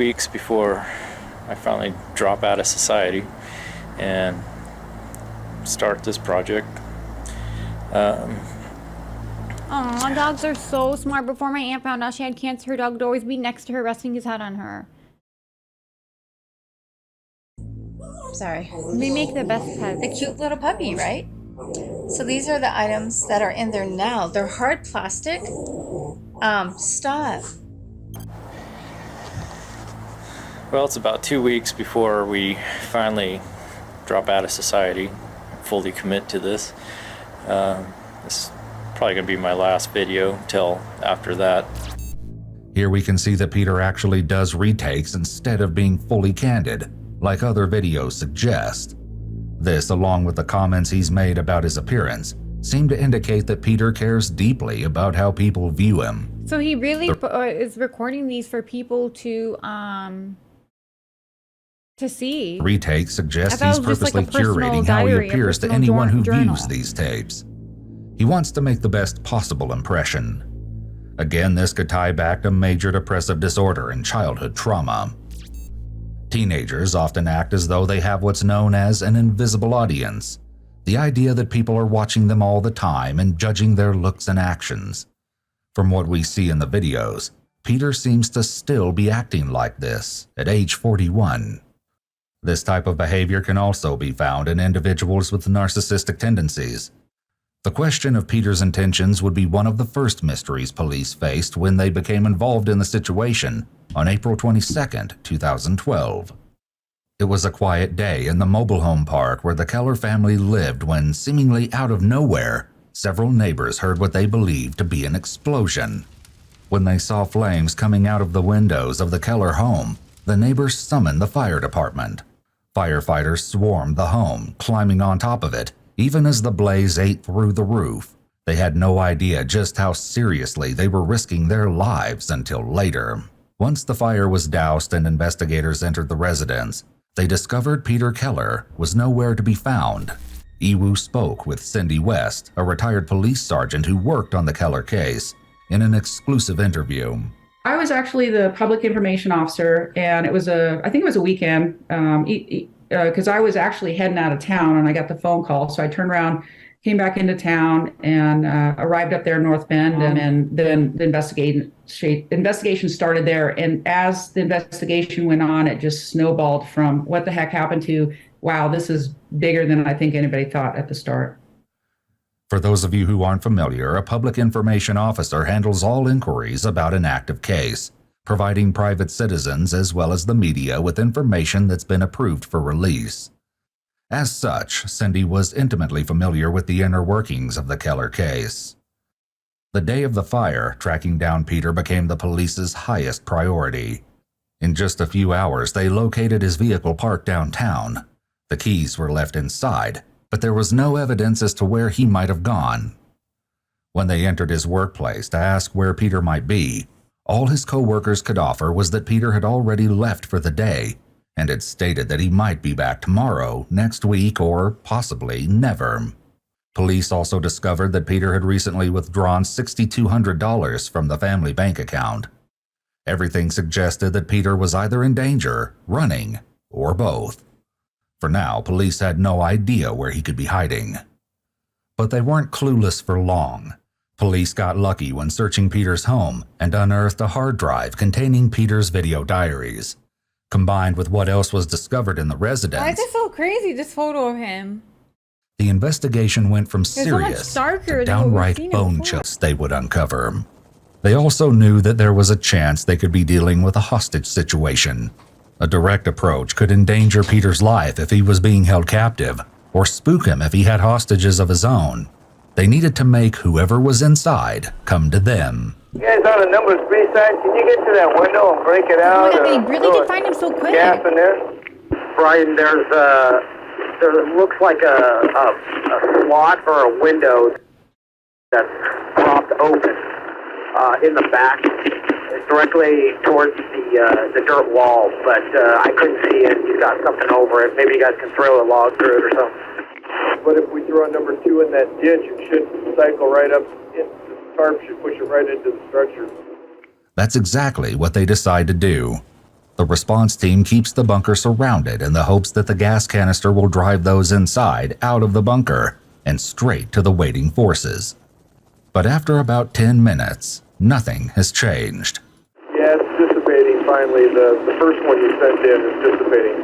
Weeks before I finally drop out of society and start this project. Aw, dogs are so smart. Before my aunt found out she had cancer, her dog would always be next to her, resting his head on her. Sorry. They make the best pets. The cute little puppy, right? So these are the items that are in there now. They're hard plastic. Stop. Well, it's about 2 weeks before we finally drop out of society, fully commit to this. This is probably going to be my last video till after that. Here we can see that Peter actually does retakes instead of being fully candid, like other videos suggest. This, along with the comments he's made about his appearance, seem to indicate that Peter cares deeply about how people view him. So he really is recording these for people to see. Retake suggests he's purposely curating how he appears to anyone who views these tapes. He wants to make the best possible impression. Again, this could tie back to major depressive disorder and childhood trauma. Teenagers often act as though they have what's known as an invisible audience, the idea that people are watching them all the time and judging their looks and actions. From what we see in the videos, Peter seems to still be acting like this at age 41. This type of behavior can also be found in individuals with narcissistic tendencies. The question of Peter's intentions would be one of the first mysteries police faced when they became involved in the situation on April 22, 2012. It was a quiet day in the mobile home park where the Keller family lived when, seemingly out of nowhere, several neighbors heard what they believed to be an explosion. When they saw flames coming out of the windows of the Keller home, the neighbors summoned the fire department. Firefighters swarmed the home, climbing on top of it, even as the blaze ate through the roof. They had no idea just how seriously they were risking their lives until later. Once the fire was doused and investigators entered the residence, they discovered Peter Keller was nowhere to be found. Iwu spoke with Cindy West, a retired police sergeant who worked on the Keller case, in an exclusive interview. I was actually the public information officer, and I think it was a weekend, because I was actually heading out of town and I got the phone call. So I turned around came back into town and arrived up there in North Bend, and then the investigation started there. And as the investigation went on, it just snowballed from what the heck happened to, wow, this is bigger than I think anybody thought at the start. For those of you who aren't familiar, a public information officer handles all inquiries about an active case, providing private citizens as well as the media with information that's been approved for release. As such, Cindy was intimately familiar with the inner workings of the Keller case. The day of the fire, tracking down Peter became the police's highest priority. In just a few hours, they located his vehicle parked downtown. The keys were left inside, but there was no evidence as to where he might have gone. When they entered his workplace to ask where Peter might be, all his co-workers could offer was that Peter had already left for the day and had stated that he might be back tomorrow, next week, or possibly never. Police also discovered that Peter had recently withdrawn $6,200 from the family bank account. Everything suggested that Peter was either in danger, running, or both. For now, police had no idea where he could be hiding. But they weren't clueless for long. Police got lucky when searching Peter's home and unearthed a hard drive containing Peter's video diaries. Combined with what else was discovered in the residence, Why is it so crazy, this photo of him? the investigation went from so much serious darker to than what we've downright seen bone before. chills they would uncover. They also knew that there was a chance they could be dealing with a hostage situation. A direct approach could endanger Peter's life if he was being held captive, or spook him if he had hostages of his own. They needed to make whoever was inside come to them. You guys on the number 3 side, can you get to that window and break it out? Oh my God, they really did find him so quick. Gas in there? Brian, there looks like a slot or a window that's propped open in the back, directly towards the dirt wall, but I couldn't see it. He's got something over it. Maybe you guys can throw a log through it or something. But if we throw a number 2 in that ditch, it should cycle right up into the tarp, should push it right into the structure. That's exactly what they decide to do. The response team keeps the bunker surrounded in the hopes that the gas canister will drive those inside out of the bunker and straight to the waiting forces. But after about 10 minutes, nothing has changed. Yeah, it's dissipating finally. The first one you sent in is dissipating.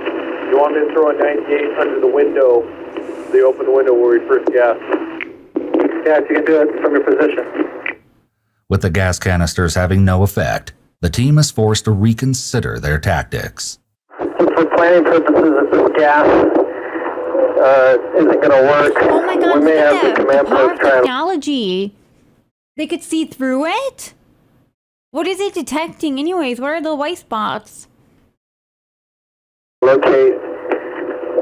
You want me to throw a 98 under the window, the open window where we first gassed? Yeah, if you can do it from your position. With the gas canisters having no effect, the team is forced to reconsider their tactics. For planning purposes, if this gas isn't going to work, Oh my God, we may look have at the that. command The power post of try to technology. They could see through it? What is it detecting anyways? What are the white spots? locate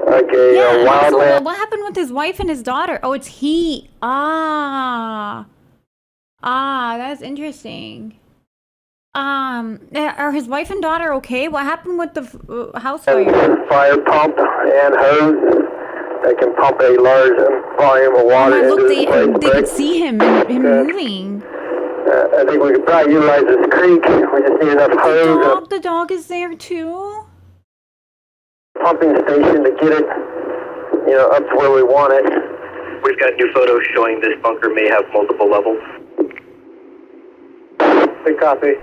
like a Yeah, and also, wildland. what happened with his wife and his daughter? Oh, it's he. That's interesting. Are his wife and daughter okay? What happened with the house fire? And fire pump and hose that can pump a large volume of Oh water my, look, into they this place. could see him and him moving. I think we could probably utilize this creek. We just need enough hose The dog is there too? and a pumping station to get it, up to where we want it. We've got new photos showing this bunker may have multiple levels. Big copy.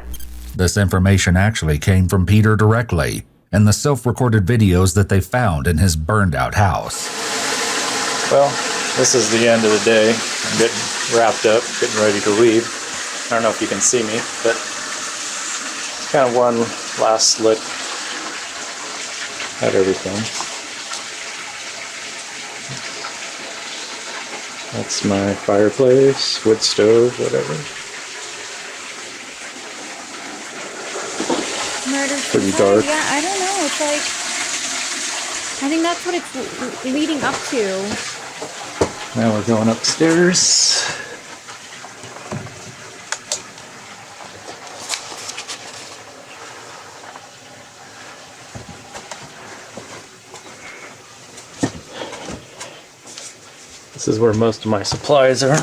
This information actually came from Peter directly and the self-recorded videos that they found in his burned-out house. Well, this is the end of the day. I'm getting wrapped up, getting ready to leave. I don't know if you can see me, but kind of one last look at everything. That's my fireplace, wood stove, whatever. Murder. Pretty dark. Yeah, I don't know. It's like, I think that's what it's leading up to. Now we're going upstairs. This is where most of my supplies are.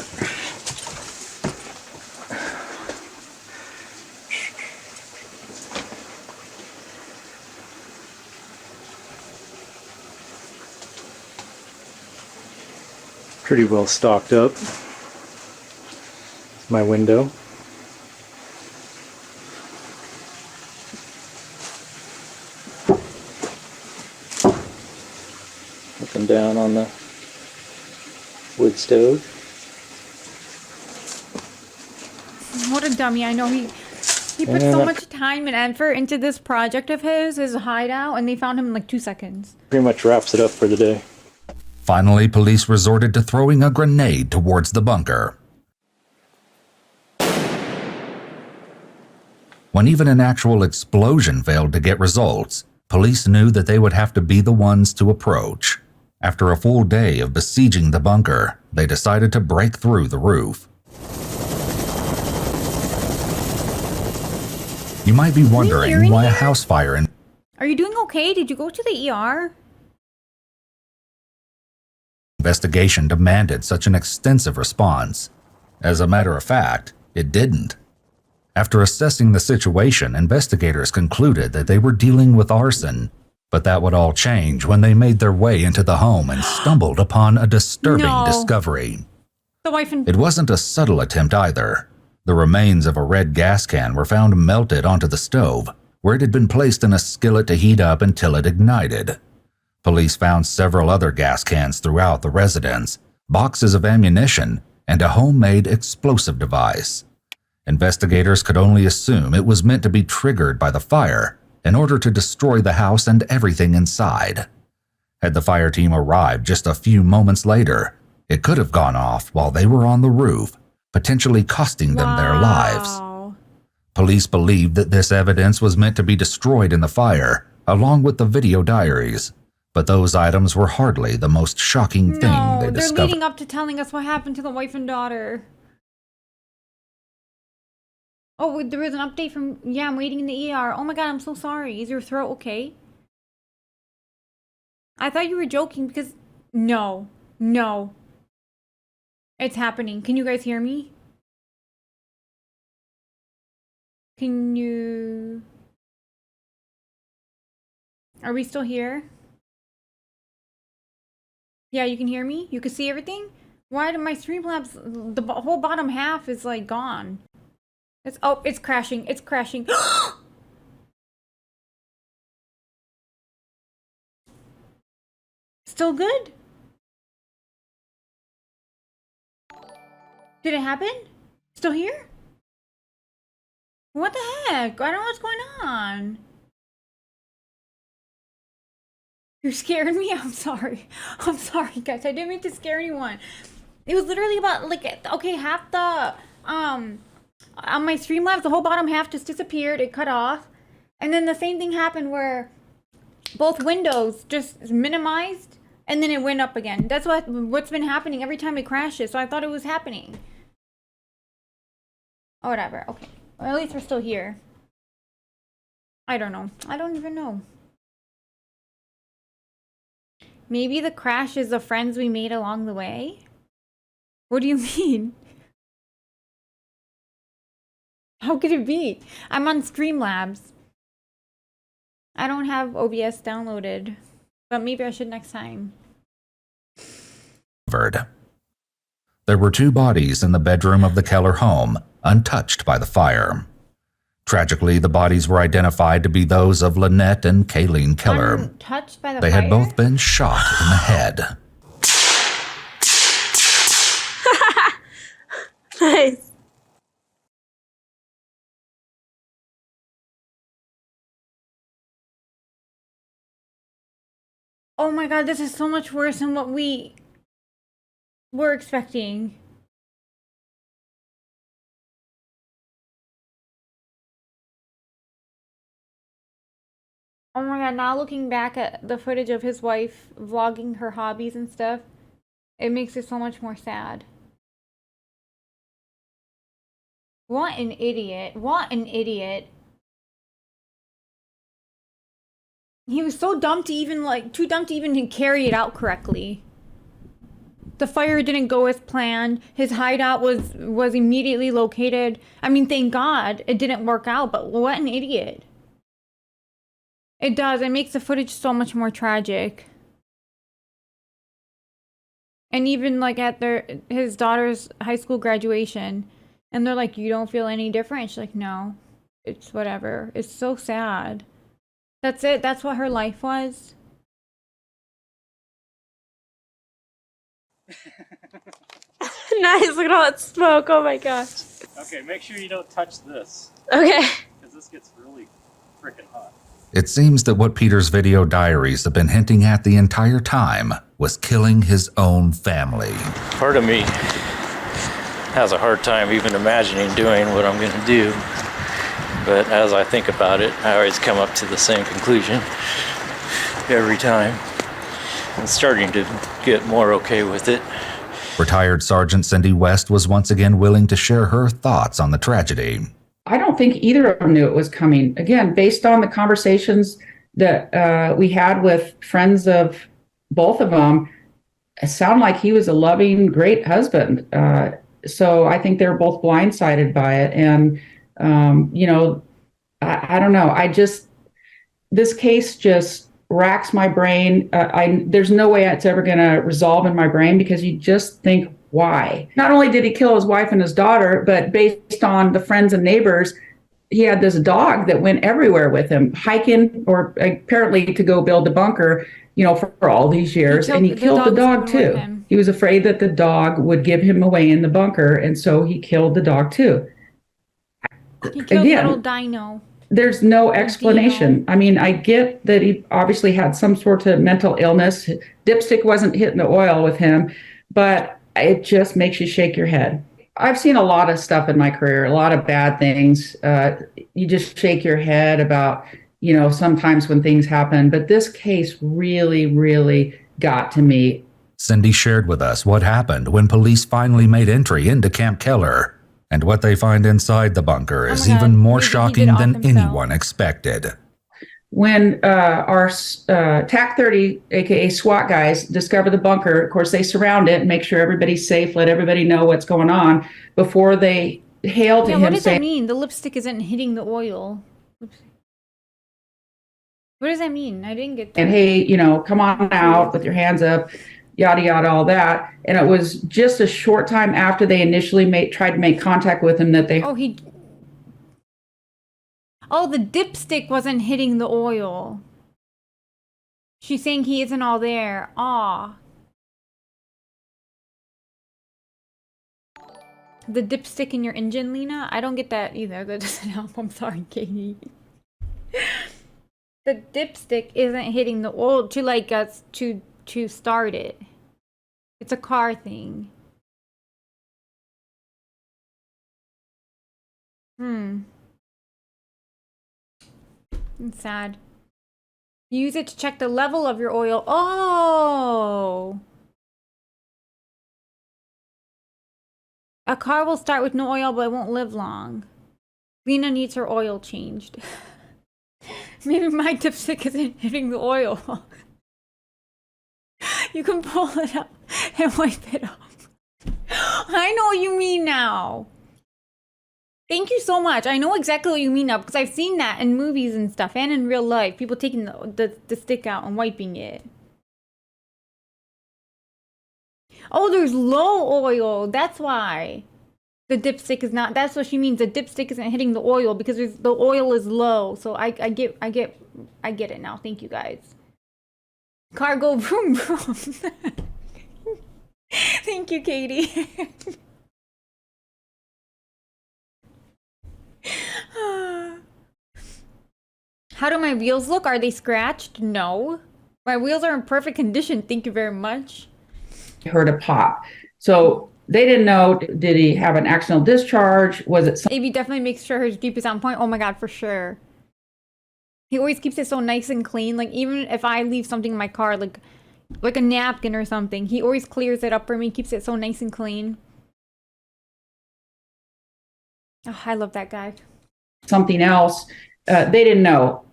pretty well stocked up. My window. Looking down on the wood stove. What a dummy. I know he put so much time and effort into this project of his hideout, and they found him in like 2 seconds. Pretty much wraps it up for the day. Finally, police resorted to throwing a grenade towards the bunker. When even an actual explosion failed to get results, police knew that they would have to be the ones to approach. After a full day of besieging the bunker, they decided to break through the roof. You might be wondering why a house fire in... Are you doing okay? Did you go to the ER? Investigation demanded such an extensive response. As a matter of fact, it didn't. After assessing the situation, investigators concluded that they were dealing with arson, but that would all change when they made their way into the home and stumbled upon a disturbing discovery. The wife and... It wasn't a subtle attempt either. The remains of a red gas can were found melted onto the stove, where it had been placed in a skillet to heat up until it ignited. Police found several other gas cans throughout the residence, boxes of ammunition, and a homemade explosive device. Investigators could only assume it was meant to be triggered by the fire in order to destroy the house and everything inside. Had the fire team arrived just a few moments later, it could have gone off while they were on the roof, potentially costing them their lives. Police believed that this evidence was meant to be destroyed in the fire, along with the video diaries, but those items were hardly the most shocking thing they discovered. They're leading up to telling us what happened to the wife and daughter. Oh, there was an update from... Yeah, I'm waiting in the ER. Oh my god, I'm so sorry. Is your throat okay? I thought you were joking because... No. No. It's happening. Can you guys hear me? Can you... Are we still here? Yeah, you can hear me? You can see everything? Why did my Streamlabs... The whole bottom half is like gone. It's crashing. It's crashing. Still good? Did it happen? Still here? What the heck? I don't know what's going on. You're scaring me? I'm sorry. I'm sorry, guys. I didn't mean to scare anyone. It was literally about, like, okay, half the, on my Streamlabs, the whole bottom half just disappeared. It cut off. And then the same thing happened where both windows just minimized and then it went up again. That's what's been happening every time it crashes. So I thought it was happening. Oh, whatever. Okay. Well, at least we're still here. I don't know. I don't even know. Maybe the crash is the friends we made along the way? What do you mean? How could it be? I'm on Streamlabs. I don't have OBS downloaded, but maybe I should next time. There were 2 bodies in the bedroom of the Keller home, untouched by the fire. Tragically, the bodies were identified to be those of Lynette and Kayleen Keller. Untouched by the They fire? had both been shot in the head. Nice. Oh my god, this is so much worse than what we were expecting. Oh my god, now looking back at the footage of his wife vlogging her hobbies and stuff, it makes it so much more sad. What an idiot. What an idiot. He was so dumb to even, like, too dumb to even carry it out correctly. The fire didn't go as planned. His hideout was immediately located. I mean, thank God it didn't work out, but what an idiot. It does. It makes the footage so much more tragic. And even like at his daughter's high school graduation, and they're like, "You don't feel any different?" She's like, "No, it's whatever." It's so sad. That's it. That's what her life was. Nice, look at all that smoke. Oh my gosh. Okay, make sure you don't touch this, Okay. because this gets really freaking hot. It seems that what Peter's video diaries have been hinting at the entire time was killing his own family. Part of me has a hard time even imagining doing what I'm going to do. But as I think about it, I always come up to the same conclusion every time. I'm starting to get more okay with it. Retired Sergeant Cindy West was once again willing to share her thoughts on the tragedy. I don't think either of them knew it was coming. Again, based on the conversations that we had with friends of both of them, it sounded like he was a loving, great husband. So I think they're both blindsided by it. And, I don't know. This case just racks my brain. There's no way it's ever going to resolve in my brain, because you just think, why? Not only did he kill his wife and his daughter, but based on the friends and neighbors, he had this dog that went everywhere with him, hiking or apparently to go build a bunker, for all these years. And he killed the dog too. He was afraid that the dog would give him away in the bunker. And so he killed the dog too. He killed little Dino. There's no explanation. I mean, I get that he obviously had some sort of mental illness. Dipstick wasn't hitting the oil with him, but it just makes you shake your head. I've seen a lot of stuff in my career, a lot of bad things. You just shake your head about, sometimes when things happen. But this case really, really got to me. Cindy shared with us what happened when police finally made entry into Camp Keller. And what they find inside the bunker is even more shocking than anyone expected. When our TAC 30, aka SWAT guys, discover the bunker, of course, they surround it and make sure everybody's safe, let everybody know what's going on before they hail to him. What does that mean? The lipstick isn't hitting the oil. What does that mean? I didn't get that. And hey, come on out with your hands up, yada, yada, all that. And it was just a short time after they initially tried to make contact with him that they... Oh, the dipstick wasn't hitting the oil. She's saying he isn't all there. Aw. The dipstick in your engine, Lena? I don't get that either. That doesn't help. I'm sorry, Katie. The dipstick isn't hitting the oil to start it. It's a car thing. It's sad. Use it to check the level of your oil. Oh! A car will start with no oil, but it won't live long. Lena needs her oil changed. Maybe my dipstick isn't hitting the oil. You can pull it up and wipe it off. I know what you mean now. Thank you so much. I know exactly what you mean now, because I've seen that in movies and stuff and in real life. People taking the stick out and wiping it. Oh, there's low oil. That's why the dipstick is not. That's what she means. The dipstick isn't hitting the oil because the oil is low. So I get it now. Thank you guys. Car go vroom vroom. Thank you, Katie. How do my wheels look? Are they scratched? No. My wheels are in perfect condition. Thank you very much. Heard a pop. So they didn't know, did he have an accidental discharge? Was it something? AB definitely makes sure his Jeep is on point. Oh my God, for sure. He always keeps it so nice and clean. Like even if I leave something in my car, like a napkin or something, he always clears it up for me, keeps it so nice and clean. Oh, I love that guy. Something else. They didn't know.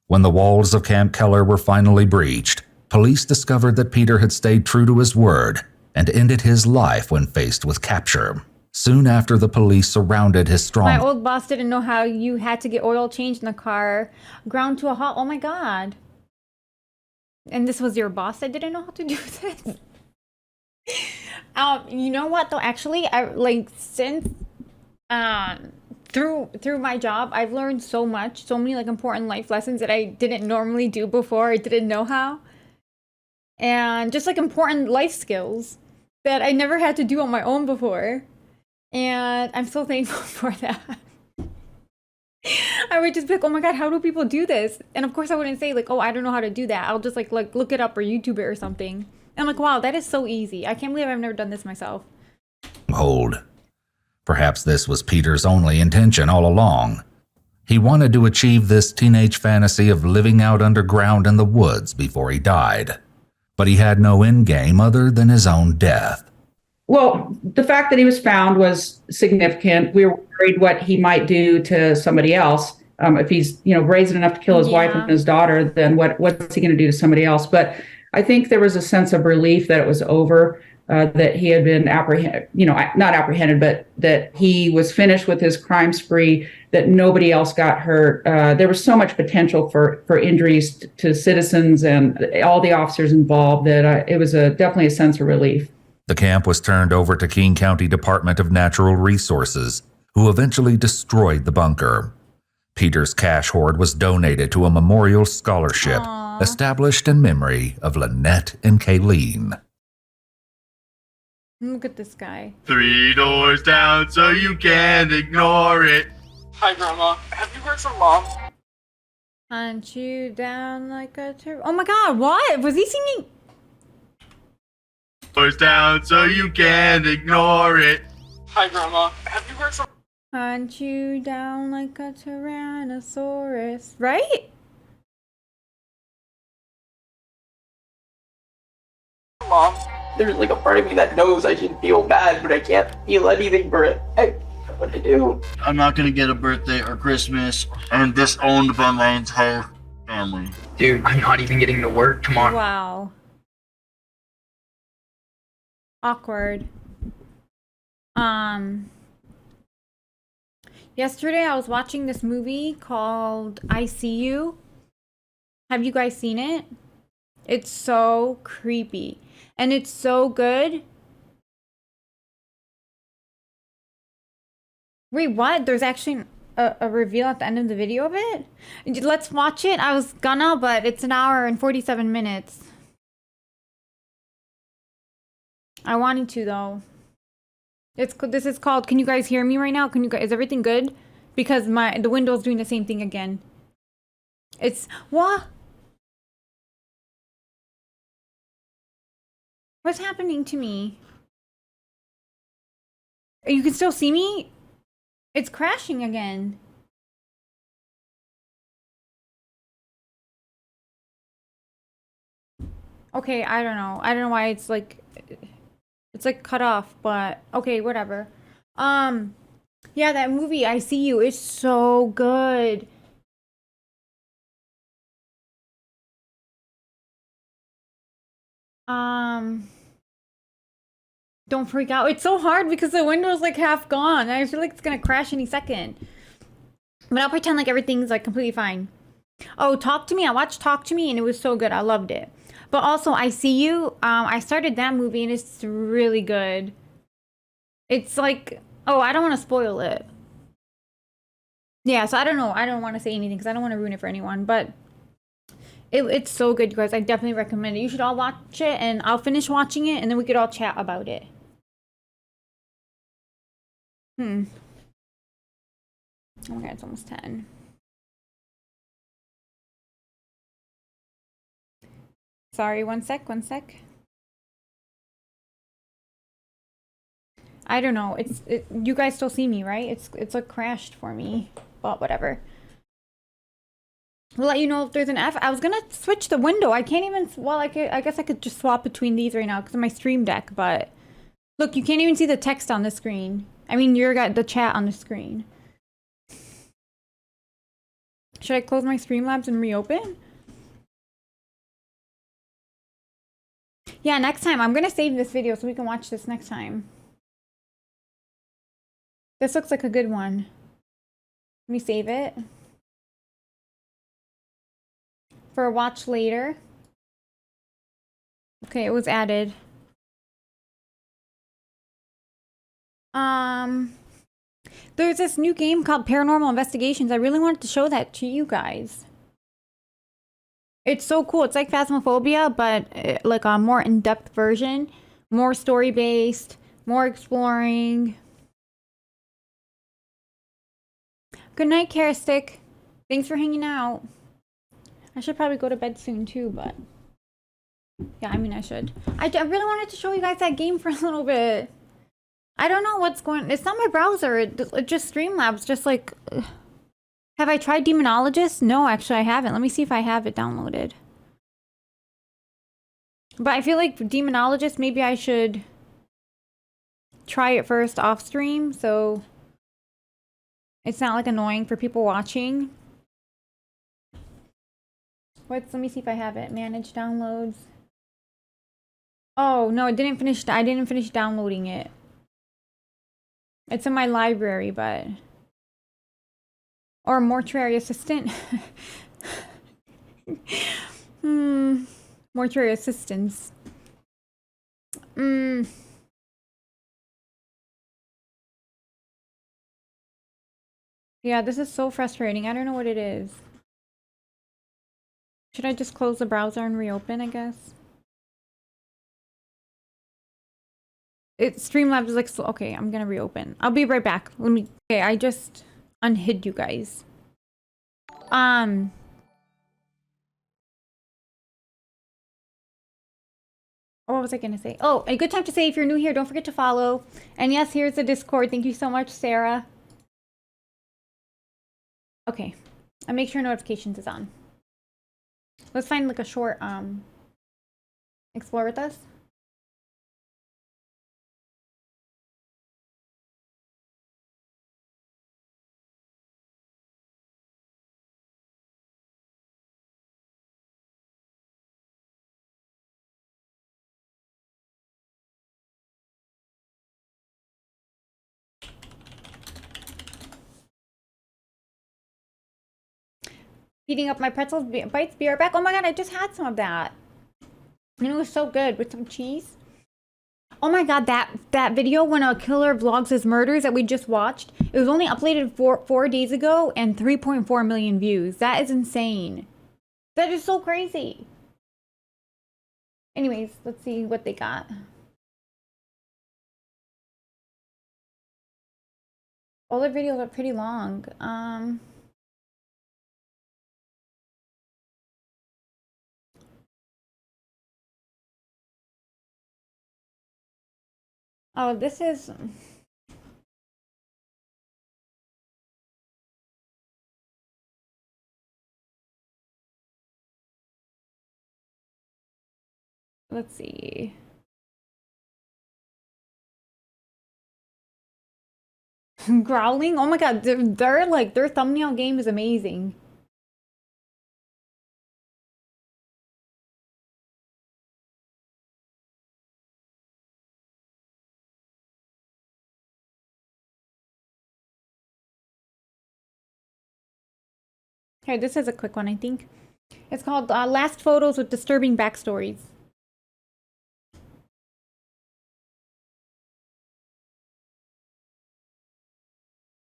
When the walls of Camp Keller were finally breached, police discovered that Peter had stayed true to his word and ended his life when faced with capture. Soon after, the police surrounded his My old boss didn't know how you had to get oil changed in the car. Ground to a halt. Oh my God. And this was your boss that didn't know how to do this? You know what though? Actually, I like since through my job, I've learned so much, so many like important life lessons that I didn't normally do before. I didn't know how, and just like important life skills that I never had to do on my own before. And I'm so thankful for that. I would just be like, oh my God, how do people do this? And of course I wouldn't say like, oh, I don't know how to do that. I'll just like look it up or YouTube it or something. And I'm like, wow, that is so easy. I can't believe I've never done this myself. Hold. Perhaps this was Peter's only intention all along. He wanted to achieve this teenage fantasy of living out underground in the woods before he died. But he had no end game other than his own death. Well, the fact that he was found was significant. We were worried what he might do to somebody else. If he's, brazen enough to kill his wife and his daughter, then what's he going to do to somebody else? But I think there was a sense of relief that it was over, that he had been apprehended, not apprehended, but that he was finished with his crime spree, that nobody else got hurt. There was so much potential for injuries to citizens and all the officers involved that it was definitely a sense of relief. The camp was turned over to King County Department of Natural Resources, who eventually destroyed the bunker. Peter's cash hoard was donated to a memorial scholarship established in memory of Lynette and Kayleen. Look at this guy. 3 doors down so you can't ignore it. Hi, Grandma. Have you heard from Mom? Hunt you down like a turtle. Oh my God, what? Was he singing? Doors down so you can't ignore it. Hi, Grandma. Have you heard from... Hunt you down like a Tyrannosaurus. Right? Mom, there's like a part of me that knows I should feel bad, but I can't feel anything for it. I don't know what to do. I'm not gonna get a birthday or Christmas. I'm disowned by my entire family. Dude, I'm not even getting to work tomorrow. Wow. Awkward. Yesterday I was watching this movie called I See You. Have you guys seen it? It's so creepy. And it's so good. Wait, what? There's actually a reveal at the end of the video of it? Let's watch it. I was gonna, but it's an hour and 47 minutes. I wanted to though. This is called, can you guys hear me right now? Is everything good? Because the Window's doing the same thing again. It's, what? What's happening to me? You can still see me? It's crashing again. Okay, I don't know. I don't know why it's like cut off, but okay, whatever. Yeah, that movie I See You is so good. Don't freak out. It's so hard because the window's like half gone. I feel like it's gonna crash any second. But I'll pretend like everything's like completely fine. Oh, Talk to Me. I watched Talk to Me and it was so good. I loved it. But also I See You. I started that movie and it's really good. It's like, oh, I don't want to spoil it. Yeah, so I don't know. I don't want to say anything because I don't want to ruin it for anyone. But it's so good, you guys. I definitely recommend it. You should all watch it and I'll finish watching it and then we could all chat about it. Oh my God, it's almost 10. Sorry, one sec. I don't know. You guys still see me, right? It's like crashed for me, but whatever. We'll let you know if there's an F. I was gonna switch the window. I can't even. Well, I guess I could just swap between these right now because of my stream deck. But look, you can't even see the text on the screen. I mean, you got the chat on the screen. Should I close my Streamlabs and reopen? Yeah, next time. I'm gonna save this video so we can watch this next time. This looks like a good one. Let me save it. For a watch later. Okay, it was added. There's this new game called Paranormal Investigations. I really wanted to show that to you guys. It's so cool. It's like Phasmophobia, but like a more in-depth version, more story-based, more exploring. Good night, Karastick. Thanks for hanging out. I should probably go to bed soon too, but yeah, I mean I should. I really wanted to show you guys that game for a little bit. I don't know what's going. It's not my browser. It just Streamlabs. Just like, have I tried Demonologist? No, actually I haven't. Let me see if I have it downloaded. But I feel like Demonologist, maybe I should try it first off stream, so it's not like annoying for people watching. Let me see if I have it. Manage downloads. Oh no, I didn't finish downloading it. It's in my library, but... Or Mortuary Assistant. Mortuary Assistants. Yeah, this is so frustrating. I don't know what it is. Should I just close the browser and reopen, I guess? Streamlabs is like, so, okay, I'm gonna reopen. I'll be right back. Okay, I just unhid you guys. What was I gonna say? Oh, a good time to say, if you're new here, don't forget to follow. And yes, here's the Discord. Thank you so much, Sarah. Okay, I'll make sure notifications is on. Let's find like a short, explore with us. Beating up my pretzels bites. Be right back. Oh my god, I just had some of that. And it was so good with some cheese. Oh my god, that video when a killer vlogs his murders that we just watched, it was only uploaded 4 days ago and 3.4 million views. That is insane. That is so crazy. Anyways, let's see what they got. All their videos are pretty long. Oh, this is... Let's see. Growling? Oh my god, their thumbnail game is amazing. Okay, this is a quick one, I think. It's called Last Photos with Disturbing Backstories.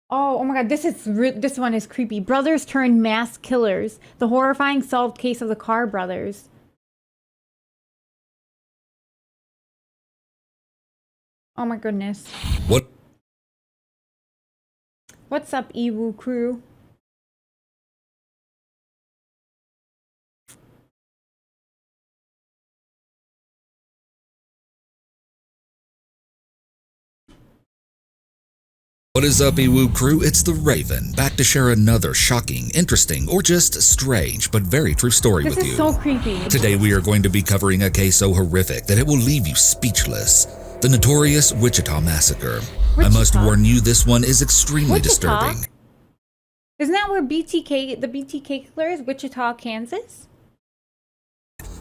Oh my god, this one is creepy. Brothers turned mass killers. The horrifying solved case of the Carr brothers. Oh my goodness. What's up, Ewu crew? What is up, Ewu crew? It's the Raven, back to share another shocking, interesting, or just strange but very true story with you. This is so creepy. Today we are going to be covering a case so horrific that it will leave you speechless. The notorious Wichita Massacre. I must warn you, this one is extremely disturbing. Isn't that where the BTK killer is? Wichita, Kansas?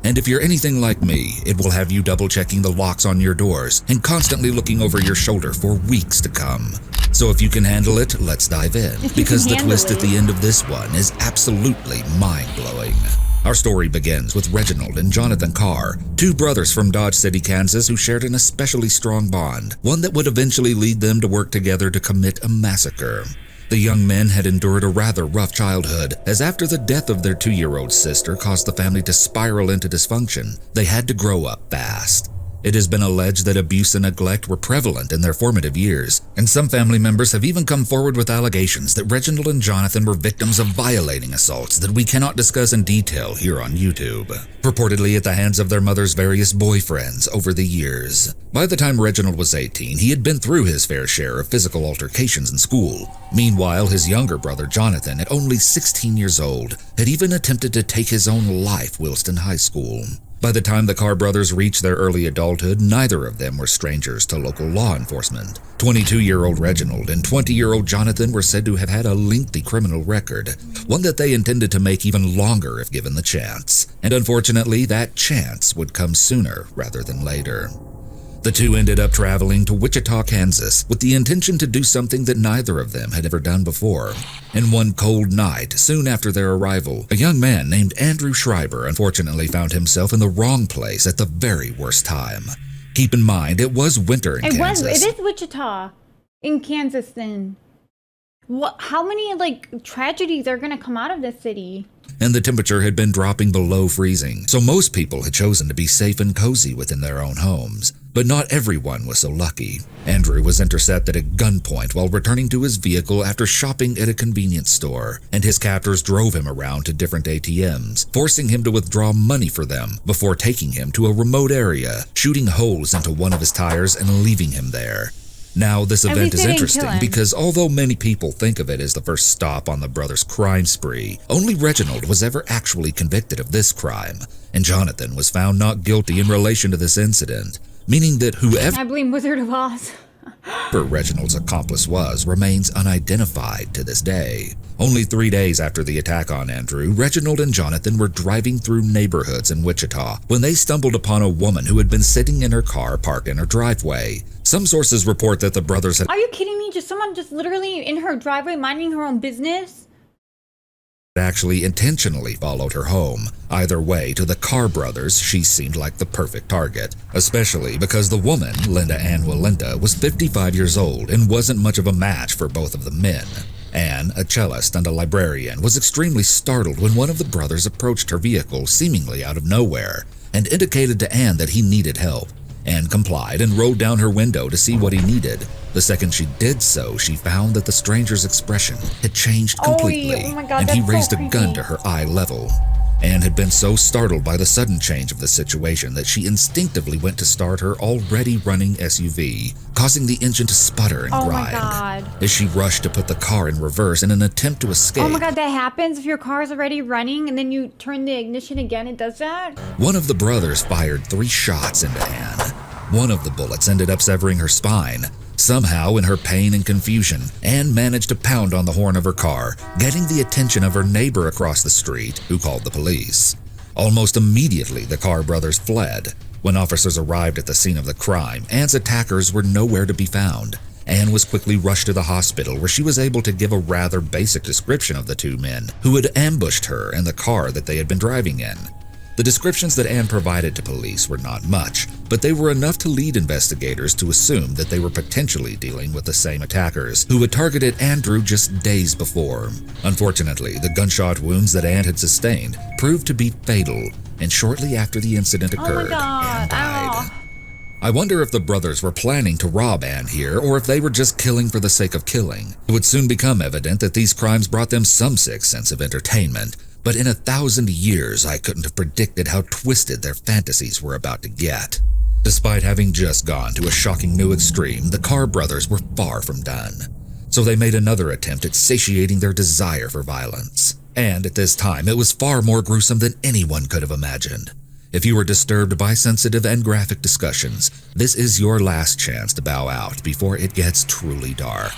And if you're anything like me, it will have you double-checking the locks on your doors and constantly looking over your shoulder for weeks to come. So if you can handle it, let's dive in, because the twist at the end of this one is absolutely mind-blowing. Our story begins with Reginald and Jonathan Carr, two brothers from Dodge City, Kansas, who shared an especially strong bond, one that would eventually lead them to work together to commit a massacre. The young men had endured a rather rough childhood, as after the death of their 2-year-old sister caused the family to spiral into dysfunction, they had to grow up fast. It has been alleged that abuse and neglect were prevalent in their formative years, and some family members have even come forward with allegations that Reginald and Jonathan were victims of violating assaults that we cannot discuss in detail here on YouTube, purportedly at the hands of their mother's various boyfriends over the years. By the time Reginald was 18, he had been through his fair share of physical altercations in school. Meanwhile, his younger brother Jonathan, at only 16 years old, had even attempted to take his own life whilst in high school. By the time the Carr brothers reached their early adulthood, neither of them were strangers to local law enforcement. 22-year-old Reginald and 20-year-old Jonathan were said to have had a lengthy criminal record, one that they intended to make even longer if given the chance. And unfortunately, that chance would come sooner rather than later. The two ended up traveling to Wichita, Kansas, with the intention to do something that neither of them had ever done before. And one cold night, soon after their arrival, a young man named Andrew Schreiber unfortunately found himself in the wrong place at the very worst time. Keep in mind, it was winter in Kansas. It is Wichita in Kansas then. How many, tragedies are going to come out of this city? And the temperature had been dropping below freezing, so most people had chosen to be safe and cozy within their own homes. But not everyone was so lucky. Andrew was intercepted at gunpoint while returning to his vehicle after shopping at a convenience store, and his captors drove him around to different ATMs, forcing him to withdraw money for them before taking him to a remote area, shooting holes into one of his tires and leaving him there. Now, this event is interesting because although many people think of it as the first stop on the brothers' crime spree, only Reginald was ever actually convicted of this crime, and Jonathan was found not guilty in relation to this incident, meaning that whoever I blame Wizard of Oz. Reginald's accomplice remains unidentified to this day. Only 3 days after the attack on Andrew, Reginald and Jonathan were driving through neighborhoods in Wichita when they stumbled upon a woman who had been sitting in her car parked in her driveway. Some sources report that the brothers had Are you kidding me? Someone just literally in her driveway minding her own business? Actually intentionally followed her home. Either way, to the Carr brothers, she seemed like the perfect target, especially because the woman, Linda Ann Walenta, was 55 years old and wasn't much of a match for both of the men. Anne, a cellist and a librarian, was extremely startled when one of the brothers approached her vehicle seemingly out of nowhere and indicated to Anne that he needed help. Anne complied and rolled down her window to see what he needed. The second she did so, she found that the stranger's expression had changed completely, and he raised a gun to her eye level. Anne had been so startled by the sudden change of the situation that she instinctively went to start her already running SUV, causing the engine to sputter and grind. As she rushed to put the car in reverse in an attempt to escape. Oh my god, that happens if your car is already running and then you turn the ignition again, it does that? One of the brothers fired 3 shots into Anne. One of the bullets ended up severing her spine. Somehow, in her pain and confusion, Anne managed to pound on the horn of her car, getting the attention of her neighbor across the street, who called the police. Almost immediately, the Carr brothers fled. When officers arrived at the scene of the crime, Anne's attackers were nowhere to be found. Anne was quickly rushed to the hospital, where she was able to give a rather basic description of the 2 men who had ambushed her and the car that they had been driving in. The descriptions that Anne provided to police were not much, but they were enough to lead investigators to assume that they were potentially dealing with the same attackers who had targeted Andrew just days before. Unfortunately, the gunshot wounds that Anne had sustained proved to be fatal, and shortly after the incident occurred, Anne died. I wonder if the brothers were planning to rob Anne here, or if they were just killing for the sake of killing. It would soon become evident that these crimes brought them some sick sense of entertainment. But in 1,000 years, I couldn't have predicted how twisted their fantasies were about to get. Despite having just gone to a shocking new extreme, the Carr brothers were far from done. So they made another attempt at satiating their desire for violence. And at this time, it was far more gruesome than anyone could have imagined. If you were disturbed by sensitive and graphic discussions, this is your last chance to bow out before it gets truly dark.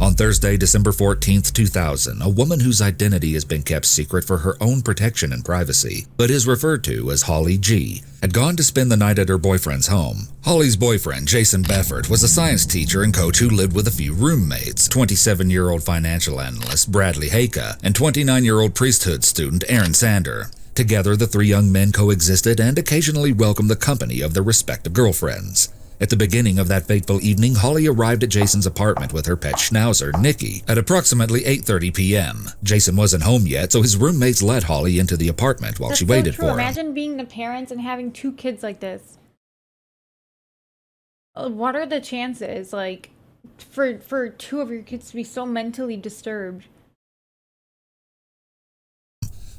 On Thursday, December 14th, 2000, a woman whose identity has been kept secret for her own protection and privacy, but is referred to as Holly G., had gone to spend the night at her boyfriend's home. Holly's boyfriend, Jason Beffert, was a science teacher and coach who lived with a few roommates, 27-year-old financial analyst Bradley Haka and 29-year-old priesthood student Aaron Sander. Together, the three young men coexisted and occasionally welcomed the company of their respective girlfriends. At the beginning of that fateful evening, Holly arrived at Jason's apartment with her pet schnauzer, Nikki, at approximately 8:30 p.m. Jason wasn't home yet, so his roommates let Holly into the apartment while she waited for him. Imagine being the parents and having two kids like this. What are the chances, like, for two of your kids to be so mentally disturbed?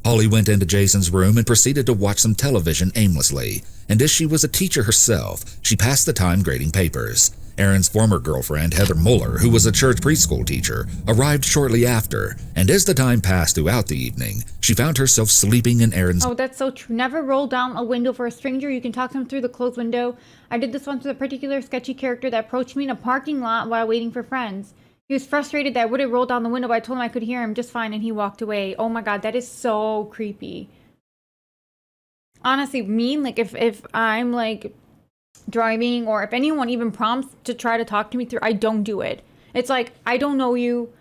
Holly went into Jason's room and proceeded to watch some television aimlessly, and as she was a teacher herself, she passed the time grading papers. Aaron's former girlfriend, Heather Muller, who was a church preschool teacher, arrived shortly after, and as the time passed throughout the evening, she found herself sleeping in Aaron's... Oh, that's so true. Never roll down a window for a stranger. You can talk to them through the closed window. I did this once with a particular sketchy character that approached me in a parking lot while waiting for friends. He was frustrated that I wouldn't roll down the window, but I told him I could hear him just fine, and he walked away. Oh my god, that is so creepy. Honestly, like, if I'm, like, driving, or if anyone even prompts to try to talk to me through, I don't do it. It's like, I don't know you,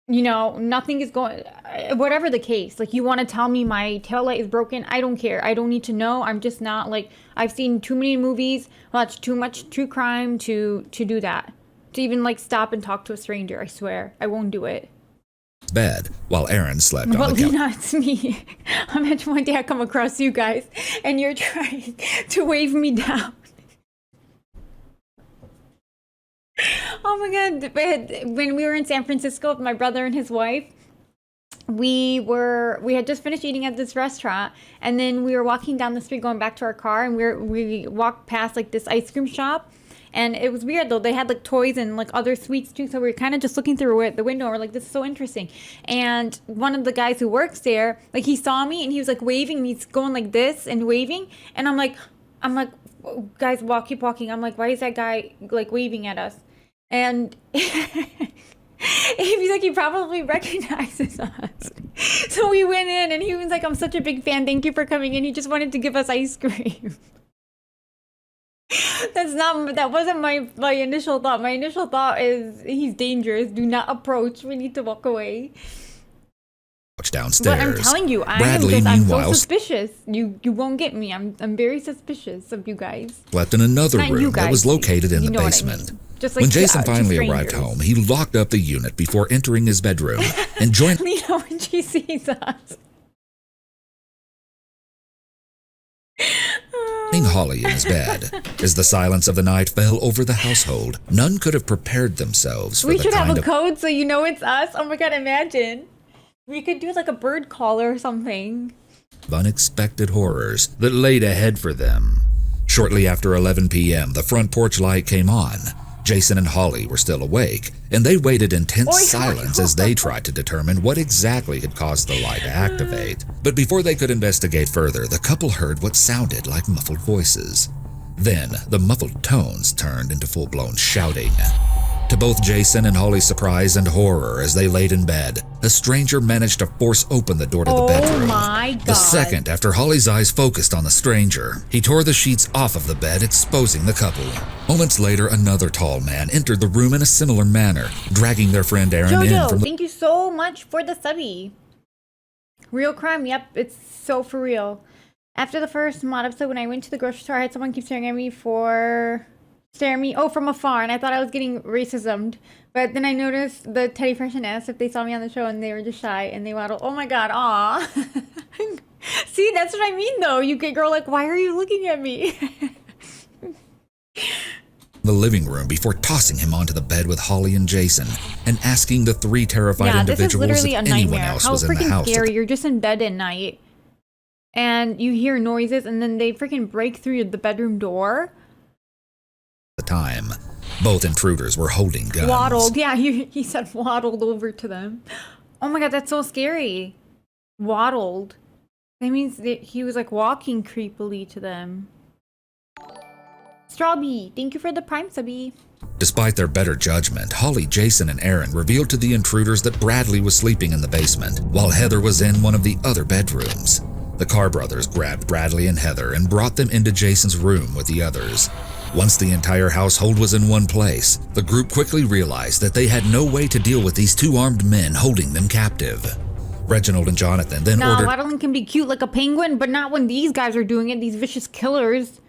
you know, nothing is going, whatever the case. Like, you want to tell me my taillight is broken, I don't care. I don't need to know. I'm just not, like, I've seen too many movies, watched too much true crime to do that. To even, like, stop and talk to a stranger, I swear. I won't do it. Bed, while Aaron slept on the couch. Lena, it's me. Imagine one day I come across you guys, and you're trying to wave me down. Oh my god, when we were in San Francisco with my brother and his wife, we had just finished eating at this restaurant, and then we were walking down the street going back to our car, and we walked past, like, this ice cream shop. And it was weird, though. They had, like, toys and, like, other sweets, too. So we were kind of just looking through the window. And we're like, this is so interesting. And one of the guys who works there, like, he saw me and he was, like, waving. And he's going like this and waving. And I'm like, guys, keep walking. I'm like, why is that guy, like, waving at us? And he's like, he probably recognizes us. So we went in and he was like, I'm such a big fan. Thank you for coming in. He just wanted to give us ice cream. That wasn't my initial thought. My initial thought is he's dangerous. Do not approach. We need to walk away. Downstairs. But I'm telling you, I'm so suspicious. You won't get me. I'm very suspicious of you guys. Slept in another room that was located in the basement. I mean. Just like when Jason finally arrived home, he locked up the unit before entering his bedroom and joined Lena when she sees us. Holly in his bed. As the silence of the night fell over the household, none could have prepared themselves for we the should kind have a of code so you know it's us. Oh my god, imagine. We could do like a bird caller or something. Unexpected horrors that laid ahead for them. Shortly after 11 p.m., the front porch light came on. Jason and Holly were still awake, and they waited in tense silence as they tried to determine what exactly had caused the light to activate. But before they could investigate further, the couple heard what sounded like muffled voices. Then, the muffled tones turned into full-blown shouting. To both Jason and Holly's surprise and horror as they laid in bed, a stranger managed to force open the door to the bedroom. Oh my god. The second after Holly's eyes focused on the stranger, he tore the sheets off of the bed, exposing the couple. Moments later, another tall man entered the room in a similar manner, dragging their friend Aaron in from the... Thank you so much for the subby. Real crime, yep, it's so for real. After the first mod episode, when I went to the grocery store, I had someone keep staring at me from afar, and I thought I was getting racismed. But then I noticed the teddy person asked if they saw me on the show, and they were just shy, and they waddled. Oh my god, aw. See, that's what I mean, though. You get girl like, why are you looking at me? The living room before tossing him onto the bed with Holly and Jason, and asking the three terrified individuals if anyone else was in the house. How freaking scary. You're just in bed at night, and you hear noises, and then they freaking break through the bedroom door. The time, both intruders were holding guns. Waddled, yeah, he said waddled over to them. Oh my god, that's so scary. Waddled. That means that he was like walking creepily to them. Strawbee, thank you for the prime subby. Despite their better judgment, Holly, Jason, and Aaron revealed to the intruders that Bradley was sleeping in the basement, while Heather was in one of the other bedrooms. The Carr brothers grabbed Bradley and Heather and brought them into Jason's room with the others. Once the entire household was in one place, the group quickly realized that they had no way to deal with these two armed men holding them captive. Reginald and Jonathan then No, ordered Madeline can be cute like a penguin, but not when these guys are doing it, these vicious killers.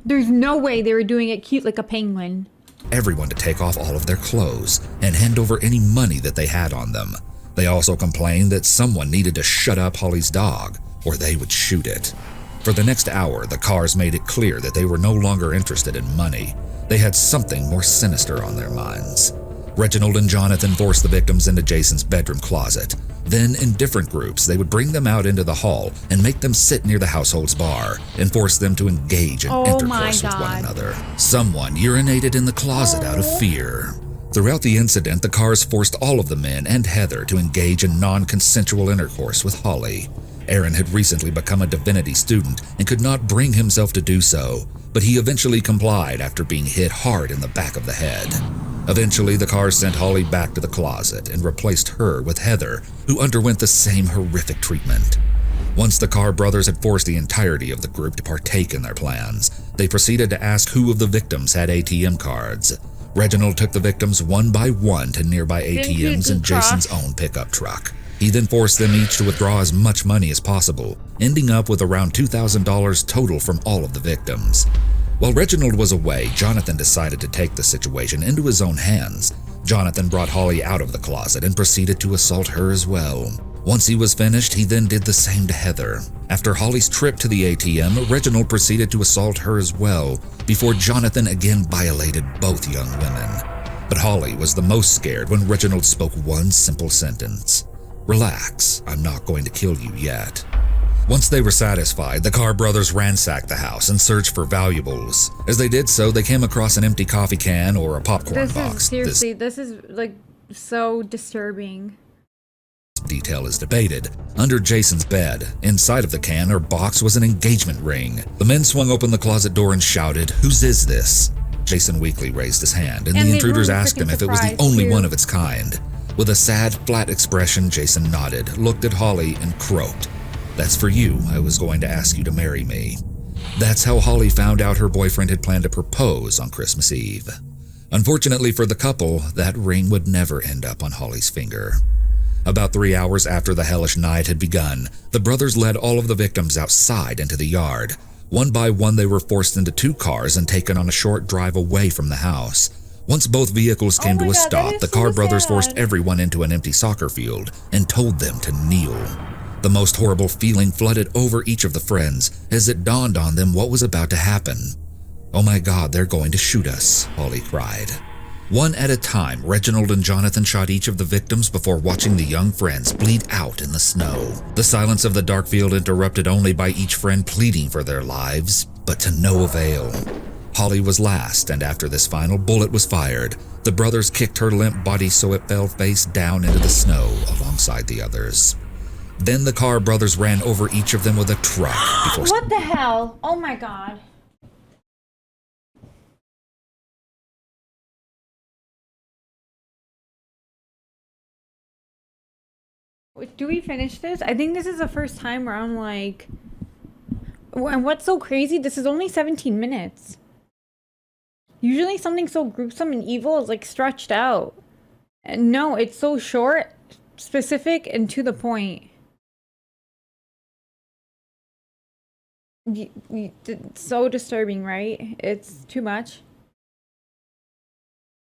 There's no way they were doing it cute like a penguin. everyone to take off all of their clothes and hand over any money that they had on them. They also complained that someone needed to shut up Holly's dog, or they would shoot it. For the next hour, the Carrs made it clear that they were no longer interested in money. They had something more sinister on their minds. Reginald and Jonathan forced the victims into Jason's bedroom closet. Then, in different groups, they would bring them out into the hall and make them sit near the household's bar and force them to engage in intercourse with one another. Someone urinated in the closet out of fear. Throughout the incident, the Carrs forced all of the men and Heather to engage in non-consensual intercourse with Holly. Aaron had recently become a divinity student and could not bring himself to do so, but he eventually complied after being hit hard in the back of the head. Eventually, the Carrs sent Holly back to the closet and replaced her with Heather, who underwent the same horrific treatment. Once the Carr brothers had forced the entirety of the group to partake in their plans, they proceeded to ask who of the victims had ATM cards. Reginald took the victims one by one to nearby ATMs in Jason's own pickup truck. He then forced them each to withdraw as much money as possible, ending up with around $2,000 total from all of the victims. While Reginald was away, Jonathan decided to take the situation into his own hands. Jonathan brought Holly out of the closet and proceeded to assault her as well. Once he was finished, he then did the same to Heather. After Holly's trip to the ATM, Reginald proceeded to assault her as well, before Jonathan again violated both young women. But Holly was the most scared when Reginald spoke one simple sentence: "Relax, I'm not going to kill you yet." Once they were satisfied, the Carr brothers ransacked the house and searched for valuables. As they did so, they came across an empty coffee can or a popcorn box. Seriously, this is like so disturbing. Detail is debated. Under Jason's bed, inside of the can or box, was an engagement ring. The men swung open the closet door and shouted, "Whose is this?" Jason weakly raised his hand, and the intruders asked him if it was the only one of its kind. With a sad, flat expression, Jason nodded, looked at Holly, and croaked, "That's for you. I was going to ask you to marry me." That's how Holly found out her boyfriend had planned to propose on Christmas Eve. Unfortunately for the couple, that ring would never end up on Holly's finger. About 3 hours after the hellish night had begun, the brothers led all of the victims outside into the yard. One by one, they were forced into 2 cars and taken on a short drive away from the house. Once both vehicles came to a stop, the Carr brothers forced everyone into an empty soccer field and told them to kneel. The most horrible feeling flooded over each of the friends as it dawned on them what was about to happen. "Oh my God, they're going to shoot us," Holly cried. One at a time, Reginald and Jonathan shot each of the victims before watching the young friends bleed out in the snow. The silence of the dark field interrupted only by each friend pleading for their lives, but to no avail. Holly was last, and after this final bullet was fired, the brothers kicked her limp body so it fell face down into the snow alongside the others. Then the Carr brothers ran over each of them with a truck before— What the hell? Oh my God. Do we finish this? I think this is the first time where I'm like, and what's so crazy? This is only 17 minutes. Usually something so gruesome and evil is like stretched out. And no, it's so short, specific, and to the point. It's so disturbing, right? It's too much.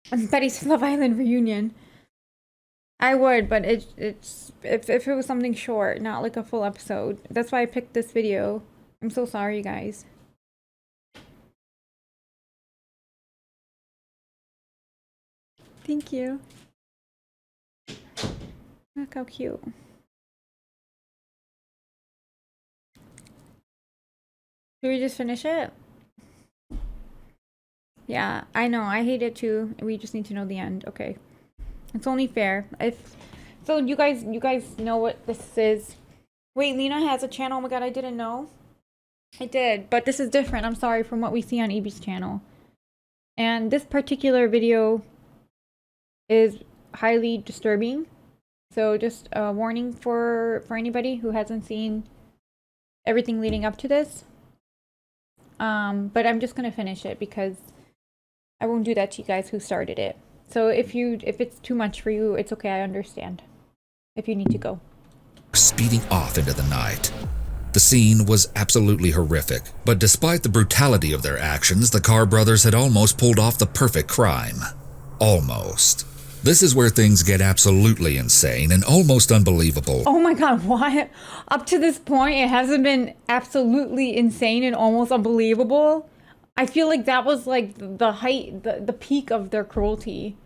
And Betty's Love Island reunion. I would, but it's if it was something short, not like a full episode. That's why I picked this video. I'm so sorry, guys. Thank you. Look how cute. Should we just finish it? Yeah, I know. I hate it too. We just need to know the end. Okay. It's only fair. So you guys know what this is. Wait, Lena has a channel. Oh my God, I didn't know. I did, but this is different. I'm sorry, from what we see on Evie's channel. And this particular video is highly disturbing. So just a warning for anybody who hasn't seen everything leading up to this. But I'm just gonna finish it because I won't do that to you guys who started it. So if it's too much for you, it's okay, I understand. If you need to go. speeding off into the night. The scene was absolutely horrific, but despite the brutality of their actions, the Carr brothers had almost pulled off the perfect crime. Almost. This is where things get absolutely insane and almost unbelievable. Oh my God, why? Up to this point, it hasn't been absolutely insane and almost unbelievable. I feel like that was like the height, the peak of their cruelty.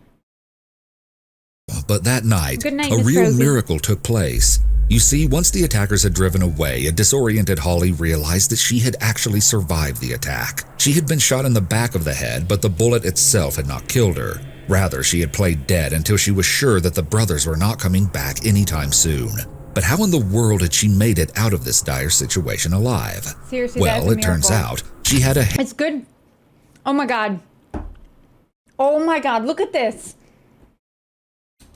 But that night, a real miracle took place. You see, once the attackers had driven away, a disoriented Holly realized that she had actually survived the attack. She had been shot in the back of the head, but the bullet itself had not killed her. Rather, she had played dead until she was sure that the brothers were not coming back anytime soon. But how in the world had she made it out of this dire situation alive? Seriously, well, it turns out she had a... It's good. Oh my God. Oh my God, look at this.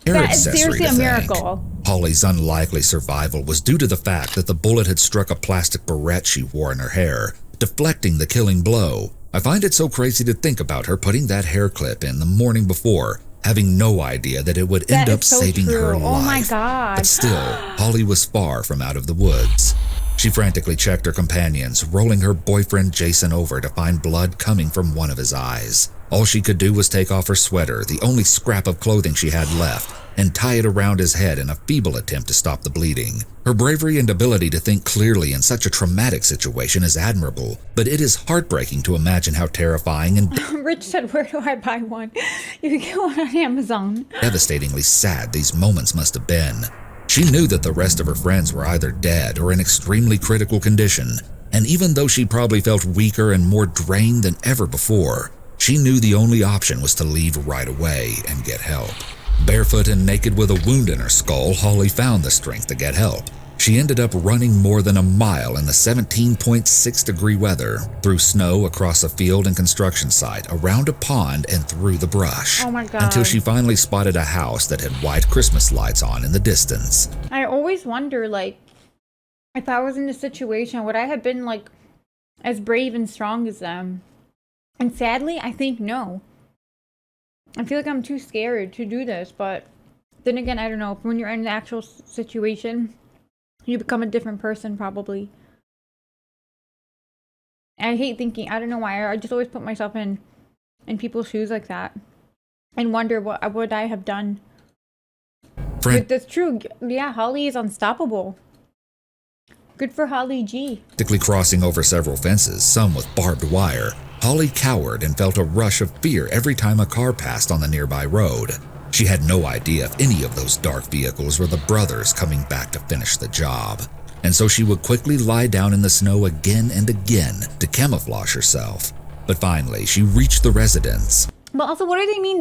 That is seriously a miracle. Holly's unlikely survival was due to the fact that the bullet had struck a plastic barrette she wore in her hair, deflecting the killing blow. I find it so crazy to think about her putting that hair clip in the morning before, having no idea that it would end up saving her life. Oh my God. But still, Holly was far from out of the woods. She frantically checked her companions, rolling her boyfriend Jason over to find blood coming from one of his eyes. All she could do was take off her sweater, the only scrap of clothing she had left, and tie it around his head in a feeble attempt to stop the bleeding. Her bravery and ability to think clearly in such a traumatic situation is admirable, but it is heartbreaking to imagine how terrifying and Rich said, where do I buy one? You can get one on Amazon. devastatingly sad these moments must have been. She knew that the rest of her friends were either dead or in extremely critical condition, and even though she probably felt weaker and more drained than ever before, she knew the only option was to leave right away and get help. Barefoot and naked with a wound in her skull, Holly found the strength to get help. She ended up running more than a mile in the 17.6-degree weather, through snow, across a field and construction site, around a pond, and through the brush. Oh my God. Until she finally spotted a house that had white Christmas lights on in the distance. I always wonder, like, if I was in this situation, would I have been, like, as brave and strong as them? And sadly, I think no. I feel like I'm too scared to do this, but then again, I don't know. When you're in the actual situation, you become a different person, probably. I hate thinking, I don't know why, I just always put myself in people's shoes like that and wonder what would I have done. But that's true. Yeah, Holly is unstoppable. Good for Holly G. Practically crossing over several fences, some with barbed wire, Holly cowered and felt a rush of fear every time a car passed on the nearby road. She had no idea if any of those dark vehicles were the brothers coming back to finish the job, and so she would quickly lie down in the snow again and again to camouflage herself. But finally, she reached the residence. But also, what do they mean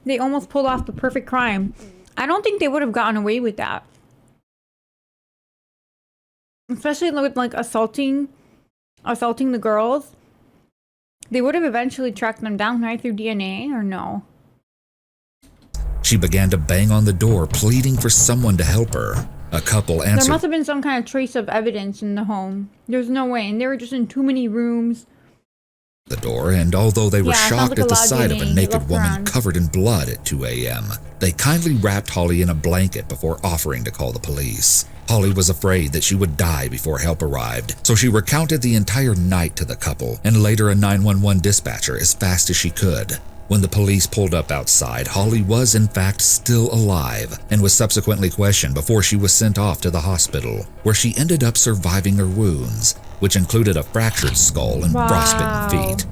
they almost pulled off the perfect crime? I don't think they would have gotten away with that. Especially with, like, assaulting the girls. They would have eventually tracked them down, right, through DNA, or no? She began to bang on the door, pleading for someone to help her. A couple answered. There must have been some kind of trace of evidence in the home. There's no way, and they were just in too many rooms. The door, and although they were shocked at the sight of a naked woman around. covered in blood at 2 a.m., they kindly wrapped Holly in a blanket before offering to call the police. Holly was afraid that she would die before help arrived, so she recounted the entire night to the couple and later a 911 dispatcher as fast as she could. When the police pulled up outside, Holly was in fact still alive and was subsequently questioned before she was sent off to the hospital, where she ended up surviving her wounds, which included a fractured skull and frostbitten feet.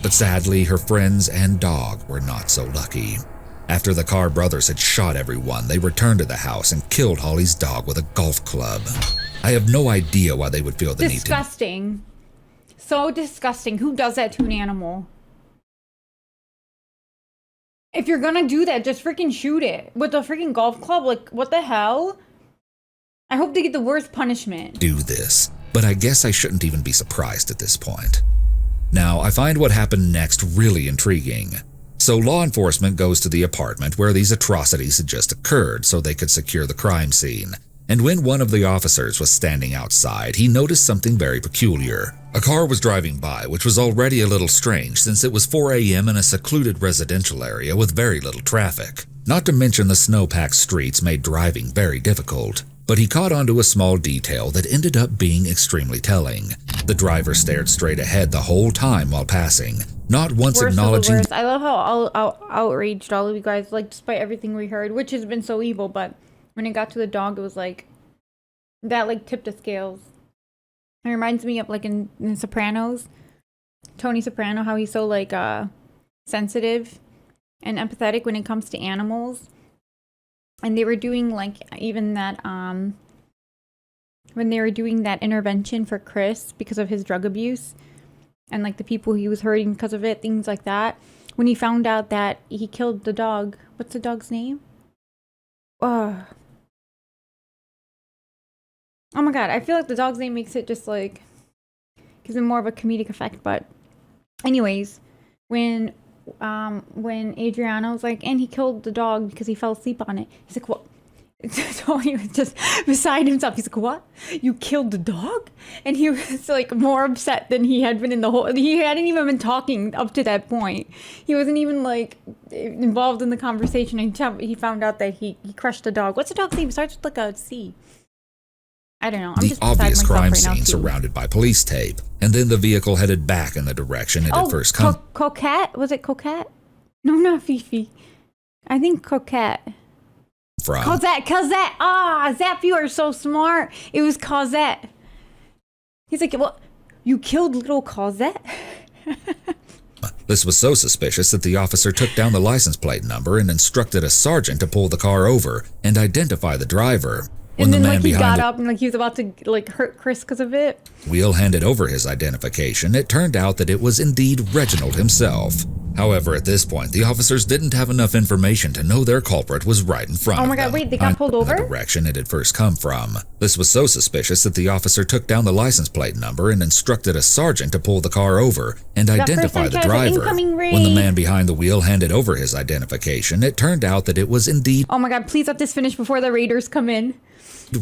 But sadly, her friends and dog were not so lucky. After the Carr brothers had shot everyone, they returned to the house and killed Holly's dog with a golf club. I have no idea why they would feel the need to... Disgusting. So disgusting. Who does that to an animal? If you're gonna do that, just freaking shoot it. With a freaking golf club? Like, what the hell? I hope they get the worst punishment. Do this, but I guess I shouldn't even be surprised at this point. Now, I find what happened next really intriguing. So law enforcement goes to the apartment where these atrocities had just occurred so they could secure the crime scene. And when one of the officers was standing outside, he noticed something very peculiar. A car was driving by, which was already a little strange since it was 4 a.m. in a secluded residential area with very little traffic. Not to mention the snow-packed streets made driving very difficult. But he caught onto a small detail that ended up being extremely telling. The driver stared straight ahead the whole time while passing, not once acknowledging. I love how outraged all of you guys, like, despite everything we heard, which has been so evil, but when it got to the dog, it was like, that, like, tipped the scales. It reminds me of, like, in Sopranos, Tony Soprano, how he's so, like, sensitive and empathetic when it comes to animals. And they were doing, like, even that, when they were doing that intervention for Chris because of his drug abuse and, like, the people he was hurting because of it, things like that. When he found out that he killed the dog, what's the dog's name? Oh my god, I feel like the dog's name makes it just, like, gives it more of a comedic effect. But anyways, when Adriana was like, and he killed the dog because he fell asleep on it. He's like, what? Tony was just beside himself. He's like, what? You killed the dog? And he was, like, more upset than he had been in the whole... He hadn't even been talking up to that point. He wasn't even, like, involved in the conversation until he found out that he crushed the dog. What's the dog's name? It starts with, like, a C. I don't know. I'm the obvious crime scene surrounded by police tape, and then the vehicle headed back in the direction it had first come. Coquette? Was it Coquette? No, not Fifi. I think Coquette. From Cosette. Zap, you are so smart. It was Cosette. He's like, what? You killed little Cosette? This was so suspicious that the officer took down the license plate number and instructed a sergeant to pull the car over and identify the driver. When and then, the man like, he behind got up and, like, he was about to, like, hurt Chris because of it. Wheel handed over his identification. It turned out that it was indeed Reginald himself. However, at this point, the officers didn't have enough information to know their culprit was right in front of them. Oh my god, wait, they got pulled over? The direction it had first come from. This was so suspicious that the officer took down the license plate number and instructed a sergeant to pull the car over and identify the driver. When the man behind the wheel handed over his identification, it turned out that it was indeed... Oh my god, please let this finish before the raiders come in.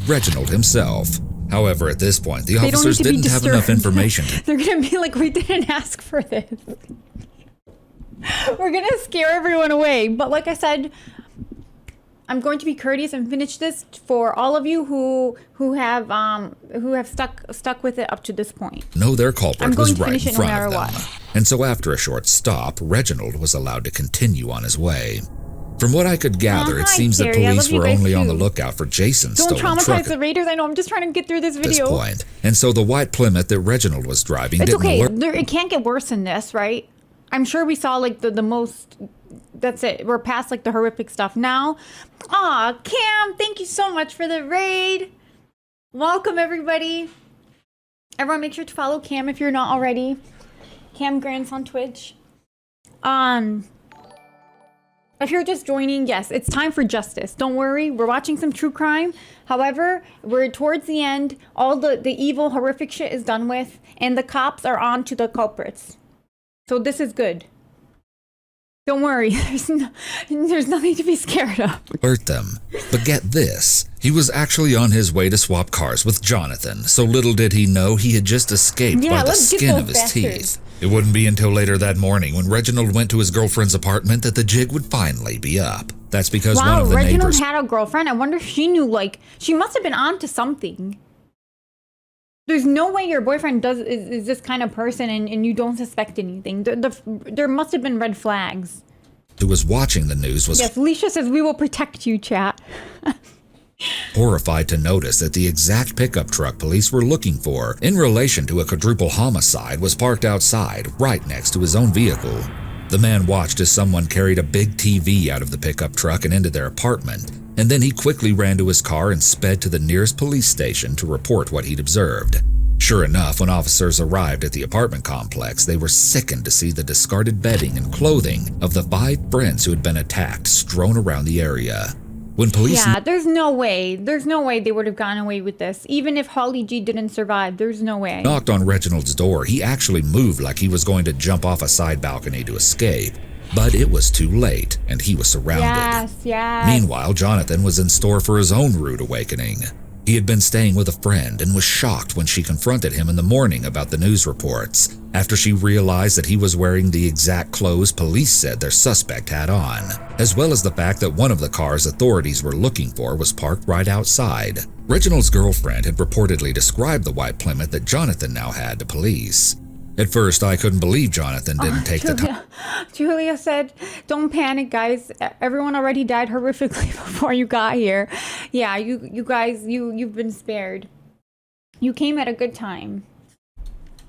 Reginald himself. However, at this point, the officers didn't have enough information. They're gonna be like, we didn't ask for this. We're gonna scare everyone away. But like I said, I'm going to be courteous and finish this for all of you who have stuck with it up to this point. No, their culprit was right in front of them. What. And so after a short stop, Reginald was allowed to continue on his way. From what I could gather, it seems that police were only on the lookout for Jason's stolen truck. Don't traumatize the raiders. I know. I'm just trying to get through this video. At this point. And so the white Plymouth that Reginald was driving it's didn't okay. alert. It can't get worse than this, right? I'm sure we saw, like, the most... That's it. We're past, like, the horrific stuff now. Aw, Cam, thank you so much for the raid. Welcome, everybody. Everyone, make sure to follow Cam if you're not already. Cam Grants on Twitch. If you're just joining, yes, it's time for justice. Don't worry, we're watching some true crime. However, we're towards the end. All the evil, horrific shit is done with, and the cops are on to the culprits. So this is good. Don't worry, there's nothing to be scared of. Alert them. But get this, he was actually on his way to swap cars with Jonathan, so little did he know he had just escaped by the skin of his teeth. It wouldn't be until later that morning when Reginald went to his girlfriend's apartment that the jig would finally be up. That's because one of the Reginald neighbors had a girlfriend. I wonder if she knew, like, she must have been on to something. There's no way your boyfriend is this kind of person and you don't suspect anything. There must have been red flags. Who was watching the news was... Yes, Alicia says we will protect you, chat. horrified to notice that the exact pickup truck police were looking for in relation to a quadruple homicide was parked outside, right next to his own vehicle. The man watched as someone carried a big TV out of the pickup truck and into their apartment, and then he quickly ran to his car and sped to the nearest police station to report what he'd observed. Sure enough, when officers arrived at the apartment complex, they were sickened to see the discarded bedding and clothing of the 5 friends who had been attacked strewn around the area. When police... Yeah, there's no way they would have gotten away with this. Even if Holly G didn't survive, there's no way. Knocked on Reginald's door, he actually moved like he was going to jump off a side balcony to escape. But it was too late, and he was surrounded. Yes. Meanwhile, Jonathan was in store for his own rude awakening. He had been staying with a friend and was shocked when she confronted him in the morning about the news reports, after she realized that he was wearing the exact clothes police said their suspect had on, as well as the fact that one of the cars authorities were looking for was parked right outside. Reginald's girlfriend had reportedly described the white Plymouth that Jonathan now had to police. At first, I couldn't believe Jonathan didn't take the time. Julia said, "Don't panic, guys. Everyone already died horrifically before you got here. Yeah, you guys, you've been spared. You came at a good time.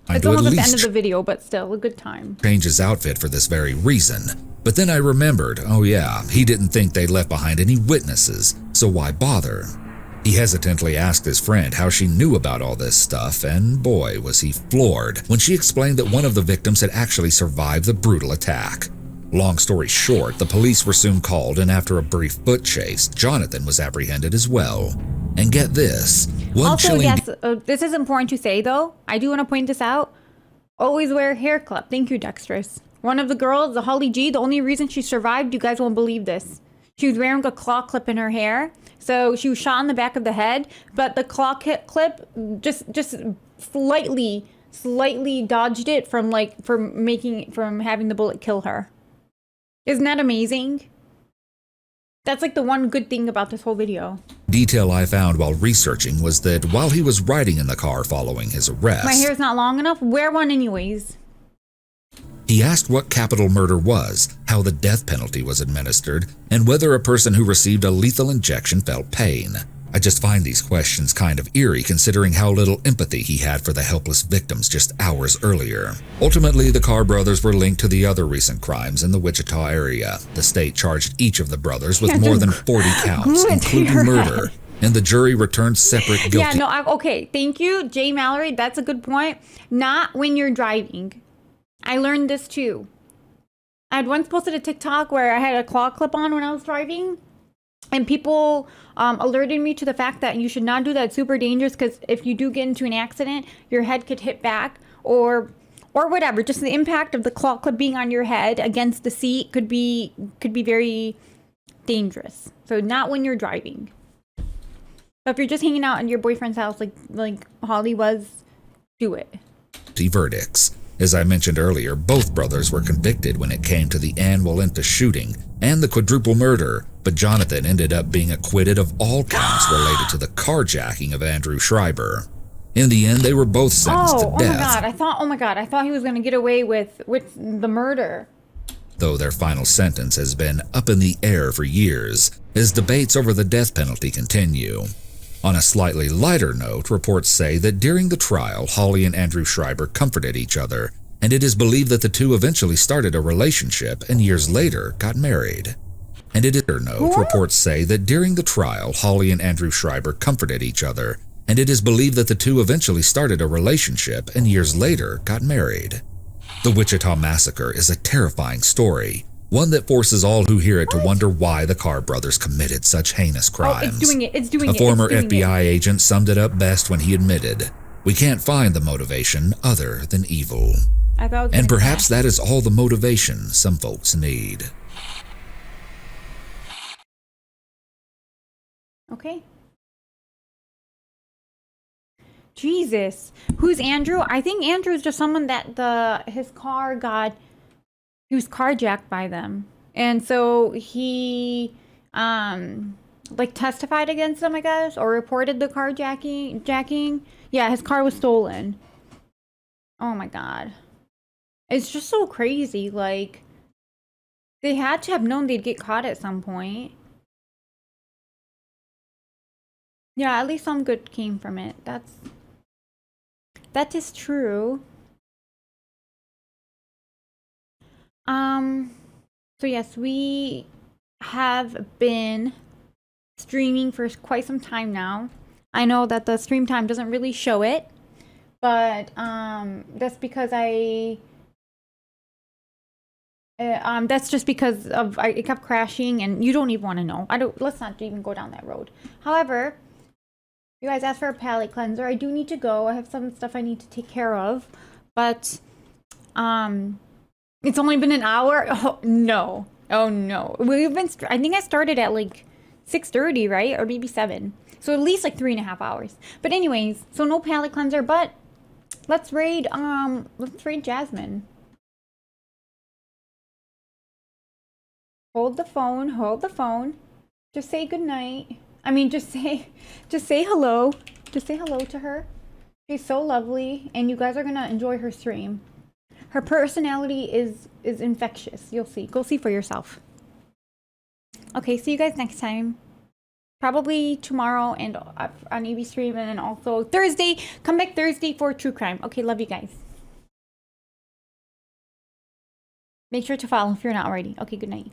It's almost at the end of the video, but still a good time." Change his outfit for this very reason. But then I remembered, oh yeah, he didn't think they'd left behind any witnesses, so why bother? He hesitantly asked his friend how she knew about all this stuff, and boy, was he floored when she explained that one of the victims had actually survived the brutal attack. Long story short, the police were soon called, and after a brief foot chase, Jonathan was apprehended as well. And get this, Also, yes, this is important to say though. I do want to point this out. Always wear a hair clip. Thank you, Dexterous. One of the girls, the Holly G, the only reason she survived, you guys won't believe this. She was wearing a claw clip in her hair. So she was shot in the back of the head, but the claw clip just slightly dodged it from having the bullet kill her. Isn't that amazing? That's like the one good thing about this whole video. Detail I found while researching was that while he was riding in the car following his arrest, My hair's not long enough. Wear one anyways. he asked what capital murder was, how the death penalty was administered, and whether a person who received a lethal injection felt pain. I just find these questions kind of eerie considering how little empathy he had for the helpless victims just hours earlier. Ultimately, the Carr brothers were linked to the other recent crimes in the Wichita area. The state charged each of the brothers with more than 40 counts, including murder, and the jury returned separate guilty. Yeah, no, okay. Thank you, Jay Mallory. That's a good point. Not when you're driving. I learned this too. I had once posted a TikTok where I had a claw clip on when I was driving, and people alerted me to the fact that you should not do that. It's super dangerous because if you do get into an accident, your head could hit back or whatever. Just the impact of the claw clip being on your head against the seat could be very dangerous. So not when you're driving. So if you're just hanging out in your boyfriend's house like Holly was, do it. Verdicts. As I mentioned earlier, both brothers were convicted when it came to the Ann Walenta shooting and the quadruple murder, but Jonathan ended up being acquitted of all counts related to the carjacking of Andrew Schreiber. In the end, they were both sentenced to death. Oh my god, I thought he was going to get away with the murder. Though their final sentence has been up in the air for years, as debates over the death penalty continue. On a slightly lighter note, reports say that during the trial, Holly and Andrew Schreiber comforted each other, and it is believed that the two eventually started a relationship and years later got married. And it is reports say that during the trial, Holly and Andrew Schreiber comforted each other, and it is believed that the two eventually started a relationship and years later got married. The Wichita Massacre is a terrifying story, one that forces all who hear it to wonder why the Carr brothers committed such heinous crimes. Oh, it's doing it. A former FBI agent summed it up best when he admitted, "We can't find the motivation other than evil." And perhaps that is all the motivation some folks need. Okay. Jesus. Who's Andrew? I think Andrew's just someone that his car he was carjacked by them. And so he testified against them, I guess, or reported the carjacking. Yeah, his car was stolen. Oh my god. It's just so crazy. Like, they had to have known they'd get caught at some point. Yeah, at least some good came from it. That is true. So yes, we have been streaming for quite some time now. I know that the stream time doesn't really show it, but that's because that's just because of it kept crashing, and you don't even want to know. Let's not even go down that road. However, you guys asked for a palate cleanser. I do need to go. I have some stuff I need to take care of, but it's only been an hour. Oh no! I think I started at like 6:30, right, or maybe 7. So at least like 3.5 hours. But anyways, so no palate cleanser. But let's raid Jasmine. Hold the phone. Just say goodnight. I mean, just say hello. Just say hello to her. She's so lovely, and you guys are gonna enjoy her stream. Her personality is infectious. You'll see. Go see for yourself. Okay, see you guys next time. Probably tomorrow and on EB stream, and then also Thursday. Come back Thursday for true crime. Okay, love you guys. Make sure to follow if you're not already. Okay, good night.